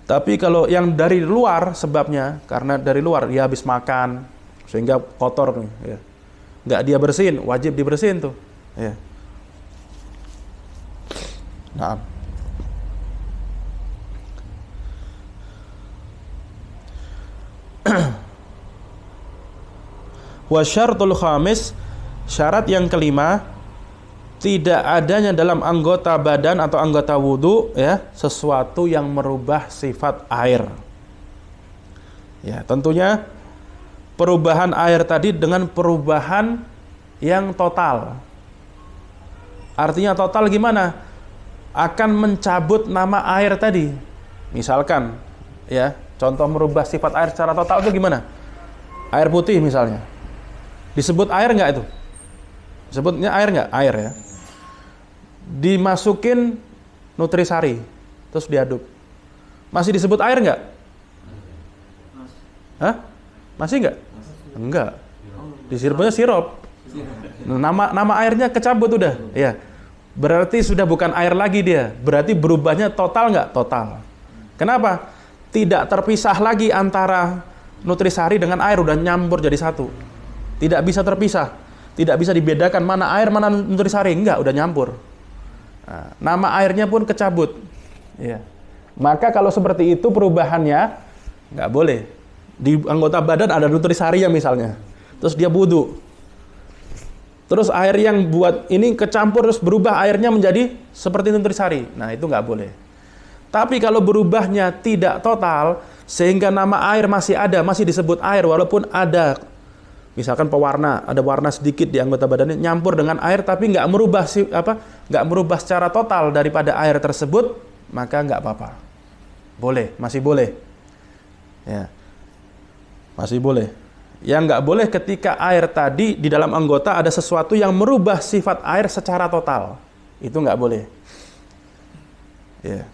Tapi kalau yang dari luar sebabnya, karena dari luar dia habis makan sehingga kotor nih, ya. Nggak dia bersihin, wajib dibersihin tuh, ya. Nah. Wa syartul khamis, syarat yang kelima, tidak adanya dalam anggota badan atau anggota wudu, ya, sesuatu yang merubah sifat air. Ya, tentunya perubahan air tadi dengan perubahan yang total. Artinya total gimana? Akan mencabut nama air tadi. Misalkan, ya, contoh merubah sifat air secara total itu gimana? Air putih misalnya. Disebut air nggak itu? Sebutnya air nggak? Air, ya. Dimasukin nutrisari, terus diaduk. Masih disebut air nggak? Hah? Masih nggak? Enggak. Disebutnya sirup. Nama airnya kecabut udah, ya. Berarti sudah bukan air lagi dia. Berarti berubahnya total nggak? Total. Kenapa? Tidak terpisah lagi antara nutrisari dengan air, udah nyampur jadi satu. Tidak bisa terpisah. Tidak bisa dibedakan mana air, mana nutrisari. Enggak, udah nyampur. Nah, nama airnya pun kecabut. Ya. Maka kalau seperti itu perubahannya nggak boleh. Di anggota badan ada nutrisari ya misalnya. Terus dia wudu. Terus air yang buat ini kecampur terus berubah airnya menjadi seperti nutrisari. Nah, itu nggak boleh. Tapi kalau berubahnya tidak total, sehingga nama air masih ada, masih disebut air, walaupun ada misalkan pewarna, ada warna sedikit di anggota badannya nyampur dengan air tapi nggak merubah secara total daripada air tersebut, maka nggak apa-apa. Boleh, masih boleh. Ya. Masih boleh. Yang nggak boleh ketika air tadi di dalam anggota ada sesuatu yang merubah sifat air secara total. Itu nggak boleh. Ya.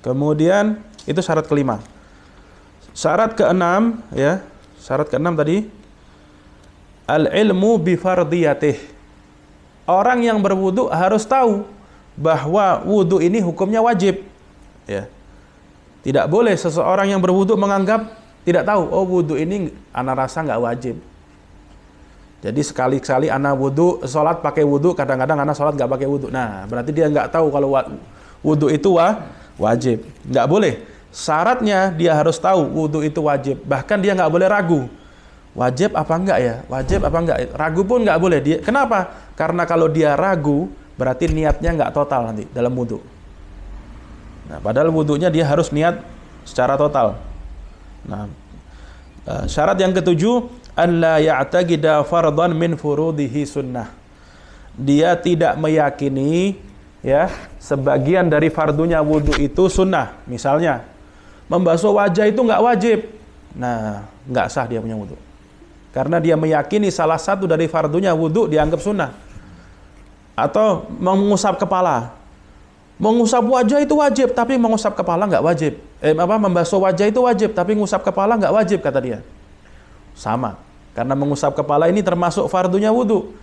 Kemudian itu syarat kelima. Syarat keenam, ya. Syarat keenam tadi al-ilmu bi fardiyatih. Orang yang berwudu harus tahu bahwa wudu ini hukumnya wajib. Ya. Tidak boleh seseorang yang berwudu menganggap tidak tahu, oh wudu ini ana rasa nggak wajib. Jadi sekali-sekali ana wudu, sholat pakai wudu, kadang-kadang ana sholat nggak pakai wudu. Nah, berarti dia nggak tahu kalau wudu itu wajib. Nggak boleh. Syaratnya dia harus tahu wudu itu wajib. Bahkan dia nggak boleh ragu. Wajib apa enggak ya? Wajib apa enggak? Ragu pun nggak boleh. Kenapa? Karena kalau dia ragu, berarti niatnya nggak total nanti dalam wudu. Nah, padahal wudunya dia harus niat secara total. Nah, syarat yang ketujuh, alla ya'taqida fardhan min furudihi sunnah. Dia tidak meyakini ya sebagian dari fardunya wudu itu sunnah. Misalnya membasuh wajah itu nggak wajib. Nah, nggak sah dia punya wudu. Karena dia meyakini salah satu dari fardunya wudu dianggap sunnah. Atau mengusap kepala. Mengusap wajah itu wajib, tapi mengusap kepala nggak wajib. Membasuh wajah itu wajib, tapi mengusap kepala nggak wajib, kata dia. Sama. Karena mengusap kepala ini termasuk fardunya wudu.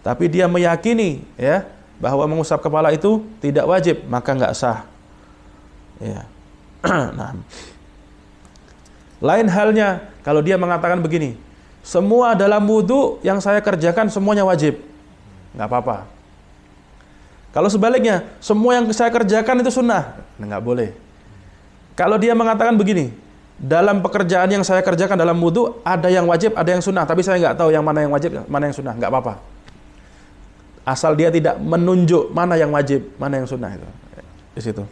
Tapi dia meyakini ya bahwa mengusap kepala itu tidak wajib, maka nggak sah. Ya. Nah. Lain halnya kalau dia mengatakan begini, semua dalam wudu yang saya kerjakan semuanya wajib, nggak apa-apa. Kalau sebaliknya, semua yang saya kerjakan itu sunnah, nggak boleh. Kalau dia mengatakan begini, dalam pekerjaan yang saya kerjakan dalam wudu ada yang wajib, ada yang sunnah, tapi saya nggak tahu yang mana yang wajib, mana yang sunnah, nggak apa-apa. Asal dia tidak menunjuk mana yang wajib, mana yang sunnah itu. Di situ.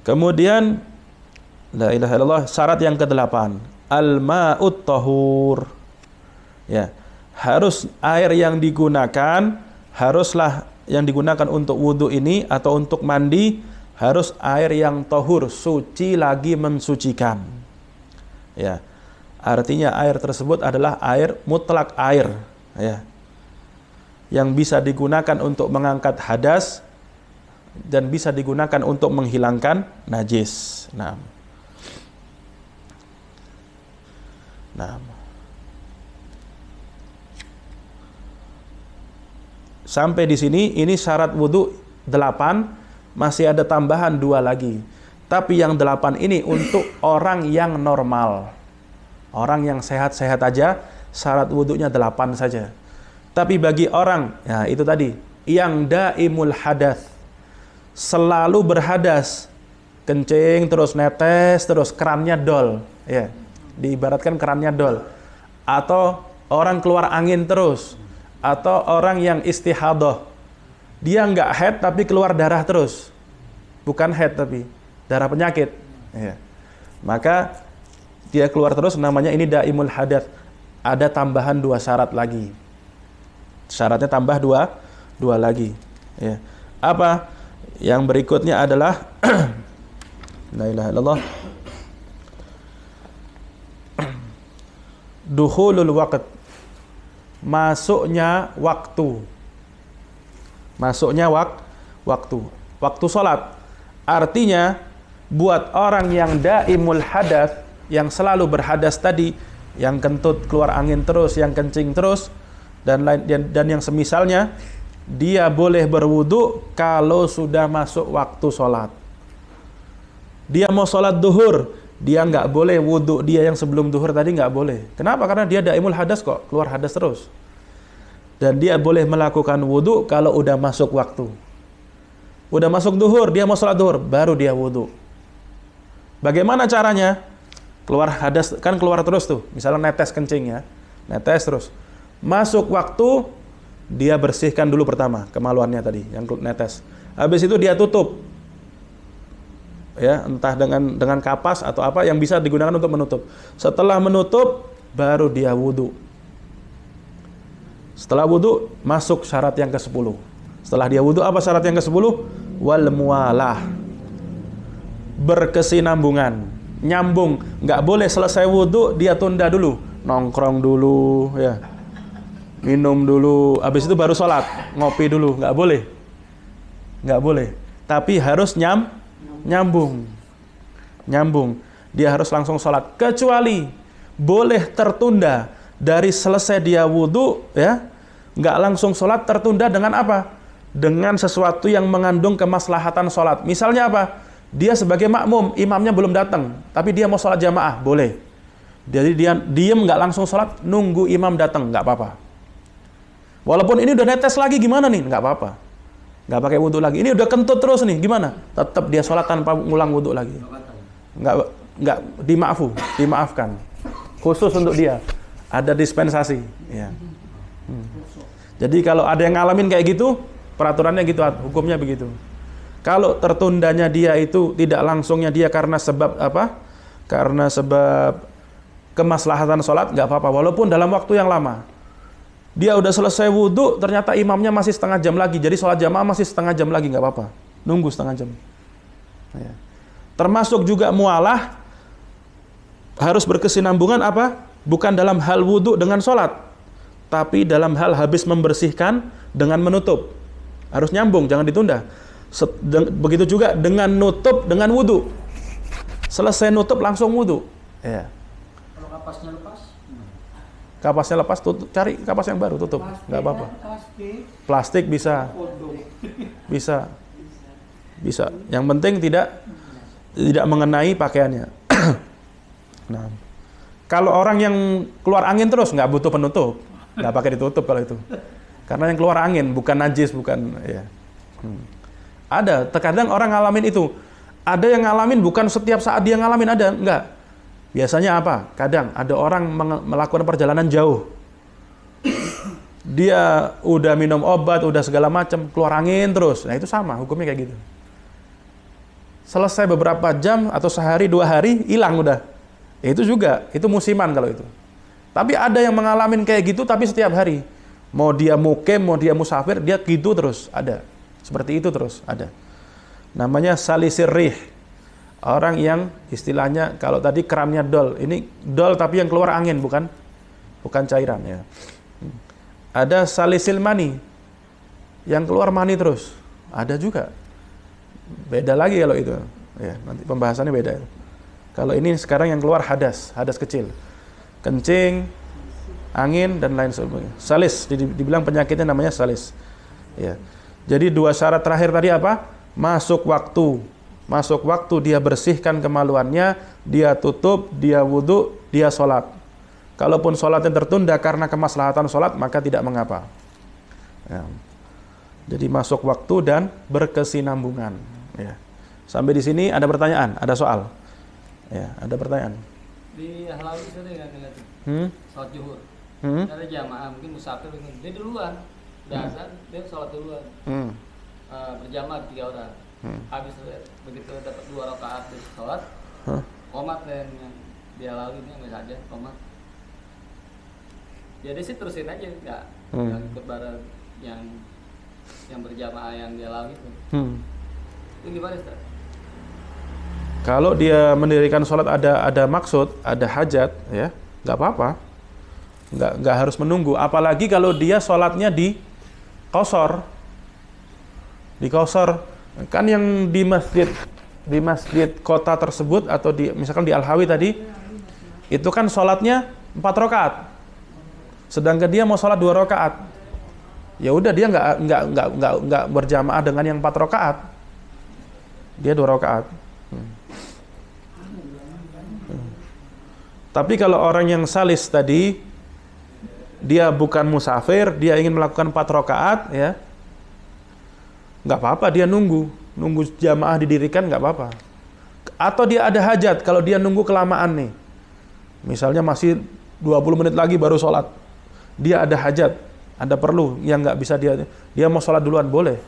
Kemudian la ilaha illallah, syarat yang ke-8, al-ma'ut tahur. Ya, harus air yang digunakan, haruslah yang digunakan untuk wudu ini atau untuk mandi harus air yang tahur, suci lagi mensucikan. Ya. Artinya air tersebut adalah air mutlak air, ya. Yang bisa digunakan untuk mengangkat hadas dan bisa digunakan untuk menghilangkan najis. Nah. Sampai di sini, ini syarat wudu 8, masih ada tambahan 2 lagi. Tapi yang 8 ini untuk orang yang normal. Orang yang sehat-sehat aja, syarat wudunya 8 saja. Tapi bagi orang, ya itu tadi, yang daimul hadas, selalu berhadas, kencing, terus netes, terus kerannya dol. Ya, diibaratkan kerannya dol. Atau orang keluar angin terus. Atau orang yang istihadah, dia nggak haid tapi keluar darah terus, bukan haid tapi darah penyakit, ya. Maka dia keluar terus, namanya ini daimul hadas. Ada tambahan 2 syarat lagi, syaratnya tambah 2 lagi, ya. Apa yang berikutnya adalah la ilaha illallah, dukhulul waqt, masuknya waktu. Masuknya waktu sholat. Artinya buat orang yang daimul hadas, yang selalu berhadas tadi, yang kentut keluar angin terus, yang kencing terus, dan yang semisalnya, dia boleh berwudu kalau sudah masuk waktu sholat. Dia mau sholat duhur, dia nggak boleh wudu dia yang sebelum duhur tadi, nggak boleh. Kenapa? Karena dia daimul hadas kok, keluar hadas terus. Dan dia boleh melakukan wudu kalau udah masuk waktu. Udah masuk duhur, dia mau sholat duhur, baru dia wudu. Bagaimana caranya? Keluar hadas, kan keluar terus tuh. Misalnya netes kencing ya, netes terus. Masuk waktu, dia bersihkan dulu pertama kemaluannya tadi, yang netes. Habis itu dia tutup. ya, entah dengan kapas atau apa yang bisa digunakan untuk menutup. Setelah menutup baru dia wudu. Setelah wudu masuk syarat yang ke-10. Setelah dia wudu apa syarat yang ke-10? Wal muwalah. Berkesinambungan, nyambung. Nggak boleh selesai wudu dia tunda dulu, nongkrong dulu, ya, minum dulu, habis itu baru sholat, ngopi dulu, nggak boleh, nggak boleh. Tapi harus nyambung. Dia harus langsung sholat. Kecuali boleh tertunda dari selesai dia wudu, ya, nggak langsung sholat, tertunda dengan apa? Dengan sesuatu yang mengandung kemaslahatan sholat. Misalnya apa? Dia sebagai makmum, imamnya belum datang, tapi dia mau sholat jamaah, boleh. Jadi dia diem nggak langsung sholat, nunggu imam datang, nggak apa-apa. Walaupun ini udah netes lagi, gimana nih? Nggak apa-apa. Nggak pakai wudhu lagi. Ini udah kentut terus nih, gimana? Tetap dia sholat tanpa ngulang wudhu lagi. Nggak dimaafkan. Khusus untuk dia. Ada dispensasi. Ya. Jadi kalau ada yang ngalamin kayak gitu, peraturannya gitu, hukumnya begitu. Kalau tertundanya dia itu tidak langsungnya dia karena sebab apa? Karena sebab kemaslahatan sholat, nggak apa-apa. Walaupun dalam waktu yang lama. Dia udah selesai wudhu, ternyata imamnya masih setengah jam lagi. Jadi sholat jamaah masih setengah jam lagi, nggak apa-apa. Nunggu setengah jam. Ya. Termasuk juga mualah, harus berkesinambungan apa? Bukan dalam hal wudhu dengan sholat, tapi dalam hal habis membersihkan dengan menutup. Harus nyambung, jangan ditunda. Begitu juga dengan nutup dengan wudhu. Selesai nutup langsung wudhu. Ya. Kalau kapasnya lepas? Kapasnya lepas, tutup, cari kapas yang baru, tutup. Nggak apa-apa. Plastik bisa. Bisa. Yang penting tidak mengenai pakaiannya. Nah, kalau orang yang keluar angin terus nggak butuh penutup, nggak pakai ditutup kalau itu. Karena yang keluar angin bukan najis, bukan ya. Ada, terkadang orang ngalamin itu. Ada yang ngalamin bukan setiap saat dia ngalamin, ada, enggak. Biasanya apa? Kadang ada orang melakukan perjalanan jauh. Dia udah minum obat, udah segala macam, keluar angin terus. Nah itu sama, hukumnya kayak gitu. Selesai beberapa jam atau sehari, 2 hari, hilang udah. Itu juga, itu musiman kalau itu. Tapi ada yang mengalami kayak gitu, tapi setiap hari. Mau dia mukim, mau dia musafir, dia gitu terus, ada. Seperti itu terus, ada. Namanya salisir rih. Orang yang istilahnya, kalau tadi keramnya dol, ini dol tapi yang keluar angin, bukan cairan ya. Ada salisil mani, yang keluar mani terus, ada juga. Beda lagi kalau itu, ya nanti pembahasannya beda. Kalau ini sekarang yang keluar hadas kecil, kencing, angin dan lain sebagainya. Salis, dibilang penyakitnya namanya salis. Ya. Jadi 2 syarat terakhir tadi apa? Masuk waktu dia bersihkan kemaluannya, dia tutup, dia wudhu, dia sholat. Kalaupun sholatnya tertunda karena kemaslahatan sholat, maka tidak mengapa. Ya. Jadi masuk waktu dan berkesinambungan. Ya. Sampai di sini ada pertanyaan, ada soal. Ya, ada pertanyaan. Di Ahlawi itu kan ngeliat sholat zuhur. Ada jamaah mungkin musafir, dia duluan. Dasar dia sholat duluan. Berjamaah 3 orang. Habis begitu dapat 2 rakaat di sholat, qomat yang dia lalui ini ambil saja qomat. Jadi sih terusin aja, nggak ikut bareng yang berjamaah yang dia lalui itu. Itu gimana Ustaz? Kalau dia mendirikan sholat ada maksud, ada hajat, ya nggak apa-apa, nggak harus menunggu. Apalagi kalau dia sholatnya di qasar, kan yang di masjid kota tersebut atau misalkan di Al-Hawi tadi itu kan sholatnya 4 rakaat, sedangkan dia mau sholat 2 rakaat, ya udah dia nggak berjamaah dengan yang 4 rakaat, dia 2 rakaat. Tapi kalau orang yang salis tadi, dia bukan musafir, dia ingin melakukan 4 rakaat, ya nggak apa-apa, dia nunggu jamaah didirikan, nggak apa-apa. Atau dia ada hajat, kalau dia nunggu kelamaan nih, misalnya masih 20 menit lagi baru sholat, dia ada hajat, ada perlu yang nggak bisa dia mau sholat duluan, boleh.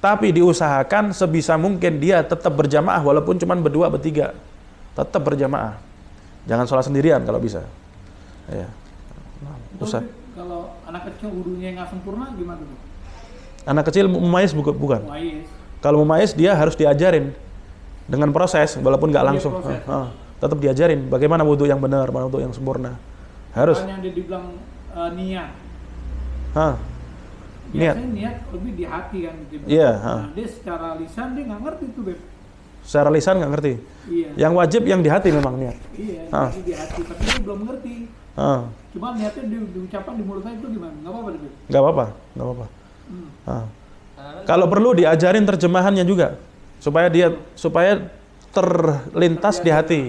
Tapi diusahakan sebisa mungkin dia tetap berjamaah walaupun cuma berdua, bertiga. Tetap berjamaah. Jangan sholat sendirian kalau bisa. Ya. Kalau anak kecil wudunya nggak sempurna gimana tuh? Anak kecil mumayyiz bukan? Mumayyiz. Kalau mumayyiz dia harus diajarin dengan proses walaupun nggak langsung. Tetap diajarin bagaimana wudu yang benar, bagaimana wudu yang sempurna. Harus. Yang dia dibilang niat. Niat. Biasanya niat lebih di hati kan. Iya. Nah, dia secara lisan dia nggak ngerti tuh, Beb. Secara lisan nggak ngerti. Iya. Yang wajib yang di hati memang niat. Iya, di hati, tapi dia belum ngerti. Cuma niatnya diucapkan di mulutnya itu gimana? Nggak apa-apa, Beb. Nggak apa-apa. Kalau perlu diajarin terjemahannya juga supaya terlintas di hati.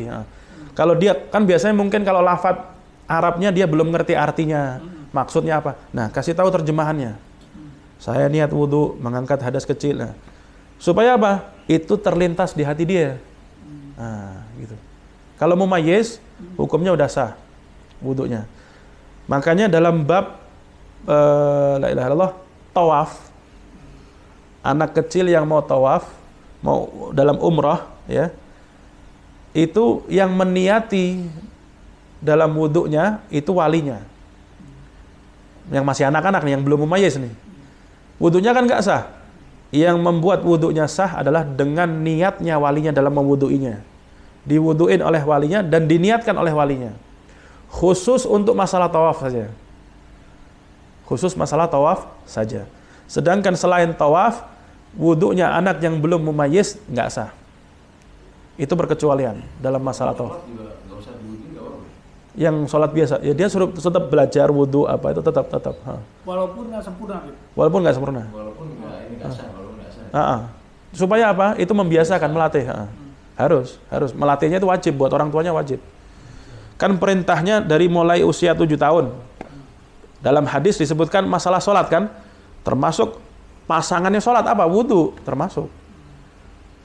Kalau dia kan biasanya mungkin kalau lafadz Arabnya dia belum ngerti artinya, maksudnya apa. Nah, kasih tahu terjemahannya. Saya niat wudu mengangkat hadas kecil. Nah, supaya apa? Itu terlintas di hati dia. Nah, gitu. Kalau mumayyiz, hukumnya udah sah wudunya. Makanya dalam bab la ilaha illallah tawaf, anak kecil yang mau tawaf, mau dalam umrah, ya, itu yang meniati dalam wudunya itu walinya. Yang masih anak-anak nih, yang belum mumayyiz nih. Wudunya kan nggak sah. Yang membuat wudunya sah adalah dengan niatnya walinya dalam mewuduinya. Diwuduin oleh walinya dan diniatkan oleh walinya. Khusus untuk masalah tawaf saja. Khusus masalah tawaf saja. Sedangkan selain tawaf, wudunya anak yang belum mumayyiz nggak sah. Itu berkecualian dalam masalah tawaf. Yang sholat biasa, ya dia suruh tetap belajar wudu apa itu tetap. Walaupun nggak sempurna. Walaupun nggak sempurna. Supaya apa? Itu membiasakan, melatih. Harus melatihnya itu wajib, buat orang tuanya wajib. Kan perintahnya dari mulai usia 7 tahun. Dalam hadis disebutkan masalah sholat kan, termasuk pasangannya sholat apa? Wudu termasuk.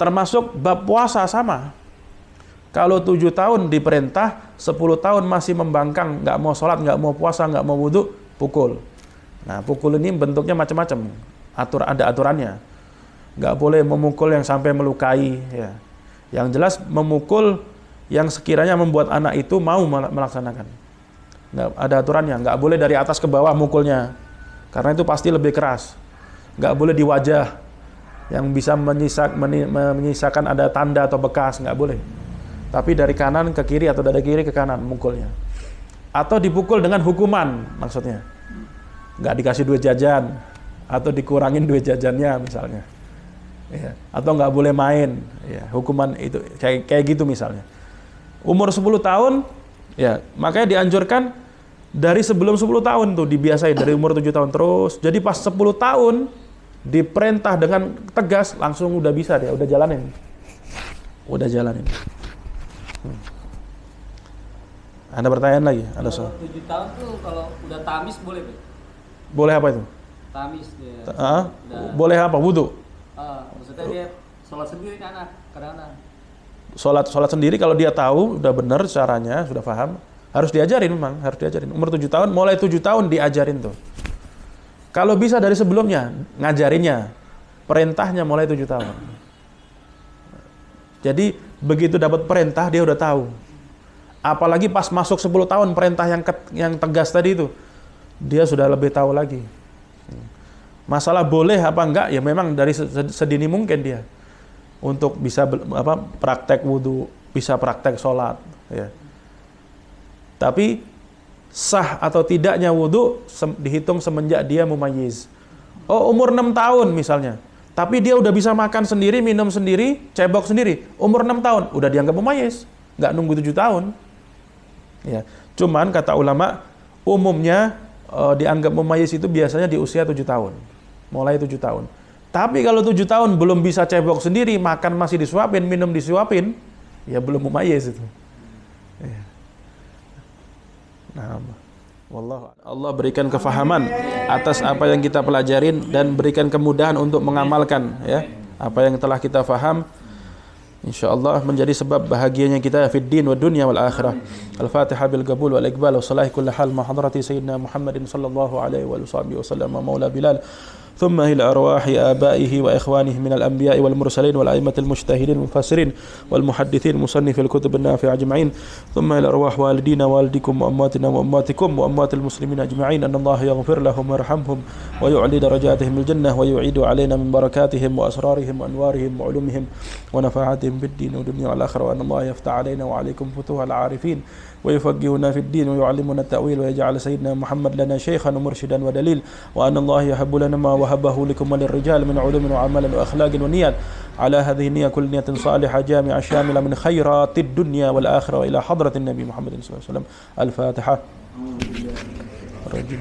Termasuk bab puasa sama. Kalau 7 tahun diperintah, 10 tahun masih membangkang, nggak mau sholat, nggak mau puasa, nggak mau wudu, pukul. Nah, pukul ini bentuknya macam-macam. Ada aturannya. Nggak boleh memukul yang sampai melukai. Ya. Yang jelas memukul yang sekiranya membuat anak itu mau melaksanakan. Nggak ada aturannya. Nggak boleh dari atas ke bawah mukulnya. Karena itu pasti lebih keras. Nggak boleh di wajah yang bisa menyisakan ada tanda atau bekas. Nggak boleh. Tapi dari kanan ke kiri atau dari kiri ke kanan mukulnya. Atau dipukul dengan hukuman maksudnya. Nggak dikasih duit jajan. Atau dikurangin duit jajannya misalnya. Ya. Atau nggak boleh main. Ya. Hukuman itu kayak gitu misalnya. Umur 10 tahun, ya makanya dianjurkan dari sebelum 10 tahun tuh dibiasain. Dari umur 7 tahun terus. Jadi pas 10 tahun diperintah dengan tegas langsung udah bisa dia, udah jalanin. Ada pertanyaan lagi? Ada soal? 7 tahun tuh kalau udah tamis boleh, Pak? Boleh apa itu? Tamis dia. Boleh apa? Wudu? Maksudnya dia sholat sendiri ke anak, kadang-kadang. Sholat sendiri kalau dia tahu, udah benar caranya, sudah paham, harus diajarin memang, harus diajarin. Umur 7 tahun, mulai 7 tahun diajarin tuh. Kalau bisa dari sebelumnya, ngajarinnya, perintahnya mulai 7 tahun. Jadi begitu dapat perintah dia udah tahu. Apalagi pas masuk 10 tahun perintah yang tegas tadi itu, dia sudah lebih tahu lagi. Masalah boleh apa enggak ya memang dari sedini mungkin dia untuk bisa praktek wudu, bisa praktek sholat. Ya. Tapi sah atau tidaknya wudu dihitung semenjak dia mumayyiz. Oh umur 6 tahun misalnya. Tapi dia udah bisa makan sendiri, minum sendiri, cebok sendiri. Umur 6 tahun, udah dianggap mumayyiz. Nggak nunggu 7 tahun. Ya. Cuman kata ulama, umumnya dianggap mumayyiz itu biasanya di usia 7 tahun. Mulai 7 tahun. Tapi kalau 7 tahun belum bisa cebok sendiri, makan masih disuapin, minum disuapin, ya belum mumayyiz itu. Ya. Nah, Allah berikan kefahaman atas apa yang kita pelajarin dan berikan kemudahan untuk mengamalkan ya apa yang telah kita faham. InsyaAllah menjadi sebab bahagianya kita fid din wa dunya wal akhirah. Al-Fatihah bil qabul wal iqbal wa salahi kulli hal ma hadrati sayyidina Muhammadin sallallahu alaihi wa sallam maula Bilal. ثم إلى أرواح آبائه وإخوانه من الأنبياء والمرسلين والأئمة المجتهدين المفسرين والمحدثين مصنف الكتب النافعة أجمعين، ثم إلى أرواح والدينا والديكم وأمواتنا وأمواتكم وأموات المسلمين أجمعين، أن الله يغفر لهم ويرحمهم ويعلي درجاتهم الجنة ويعيد علينا من بركاتهم وأسرارهم وأنوارهم وعلومهم ونفعاتهم بالدين والدنيا والآخرة، وأن الله يفتح علينا وعليكم فتوح العارفين ويفقهنا في الدين ويعلمنا التأويل ويجعل سيدنا محمد لنا شيخا ومرشدا ودليل، وأن الله يحب لنا ما وهبه لكم وللرجال من علوم وعمل وأخلاق ونيات، على هذه النية كل نية صالحة جامعة شاملة من خيرات الدنيا والآخرة وإلى حضرة النبي محمد صلى الله عليه وسلم. الفاتحة.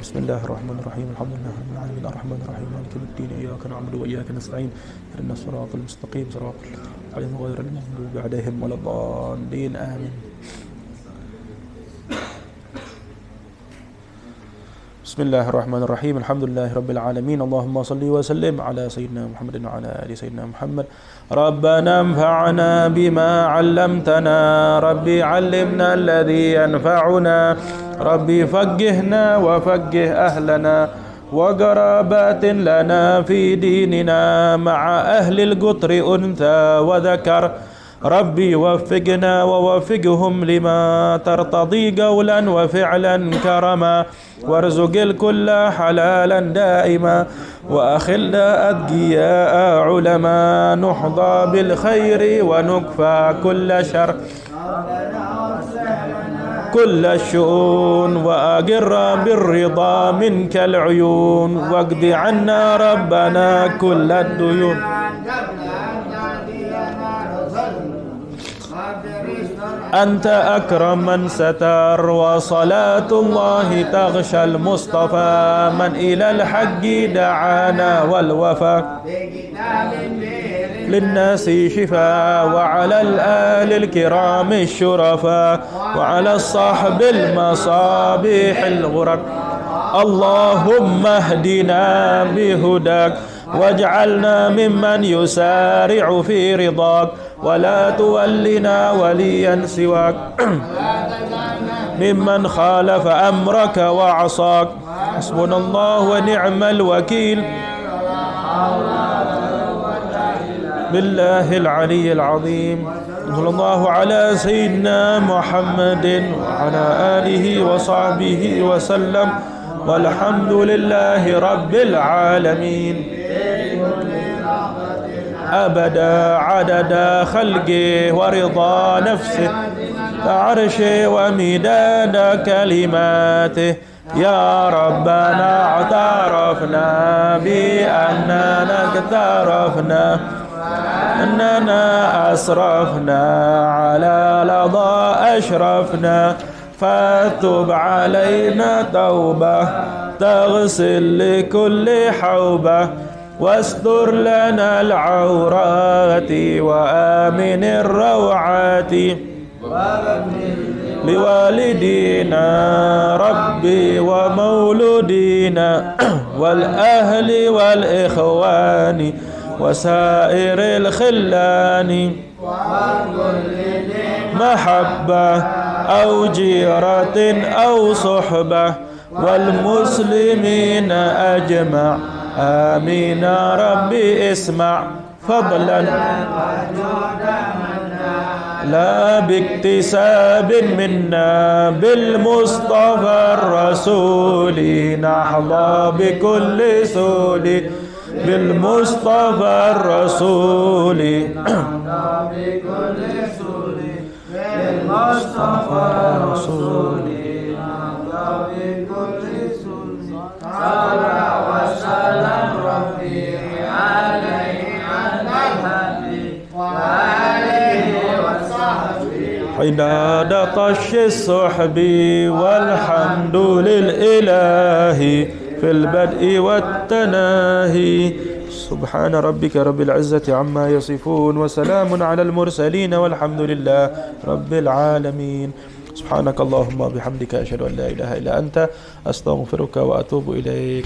بسم الله الرحمن الرحيم، الحمد لله رب العالمين، الرحمن الرحيم، مالك يوم الدين، إياك نعبد وإياك نستعين، اهدنا الصراط المستقيم صراط الذين غير المغضوب عليهم ولا الضالين، آمين. بسم الله الرحمن الرحيم، الحمد لله رب العالمين، اللهم صل وسلم على سيدنا محمد وعلى آل سيدنا محمد. ربنا انفعنا بما علمتنا، ربي علمنا الذي ينفعنا، ربي فقهنا وفقه أهلنا وقرابات لنا في ديننا، مع أهل القطر أنثى وذكر، ربي وفقنا ووفقهم لما ترتضي قولا وفعلا كرما، وارزق الكل حلالا دائما، وأخلنا أتقياء علما، نحظى بالخير ونكفى كل شر كل الشؤون، وأقر بالرضا منك العيون، واقض عنا ربنا كل الديون. أنت أكرم من ستر، وصلاة الله تغشى المصطفى، من إلى الحق دعانا والوفا للناس شفاء، وعلى الآل الكرام الشرفاء، وعلى الصحب المصابيح الغرر. اللهم اهدنا بهداك، واجعلنا ممن يسارع في رضاك، ولا تولنا وليا سواك، ممن خالف أمرك وعصاك. حسبنا الله ونعم الوكيل، بالله العلي العظيم. صلى الله على سيدنا محمد وعلى آله وصحبه وسلم، والحمد لله رب العالمين. أبدا عدد خلقه ورضا نفسه عرشه ومداد كلماته، يا ربنا اعترفنا بأننا اقترفنا، أننا أسرفنا على لظى أشرفنا، فتب علينا توبة تغسل لكل حوبة، واستر لنا العورات وآمن الروعات، لوالدينا ربي ومولودينا، والأهل والإخوان وسائر الخلان، محبة أو جيرة أو صحبة، والمسلمين أجمع، آمين ربي اسمع، فضلا لا باكتساب منا، بالمصطفى الرسول نحظى بكل سول، بالمصطفى الرسول نحظى بكل سول، بالمصطفى الرسول نحظى بكل سول، صلى وسلم ربي عليه على الهدي وآله وصحبه، حين طش الصحب، والحمد للإله في البدء والتناهي. سبحان ربك رب العزة عما يصفون، وسلام على المرسلين، والحمد لله رب العالمين. سبحانك اللهم وبحمدك، أشهد أن لا إله إلا أنت، أستغفرك وأتوب إليك.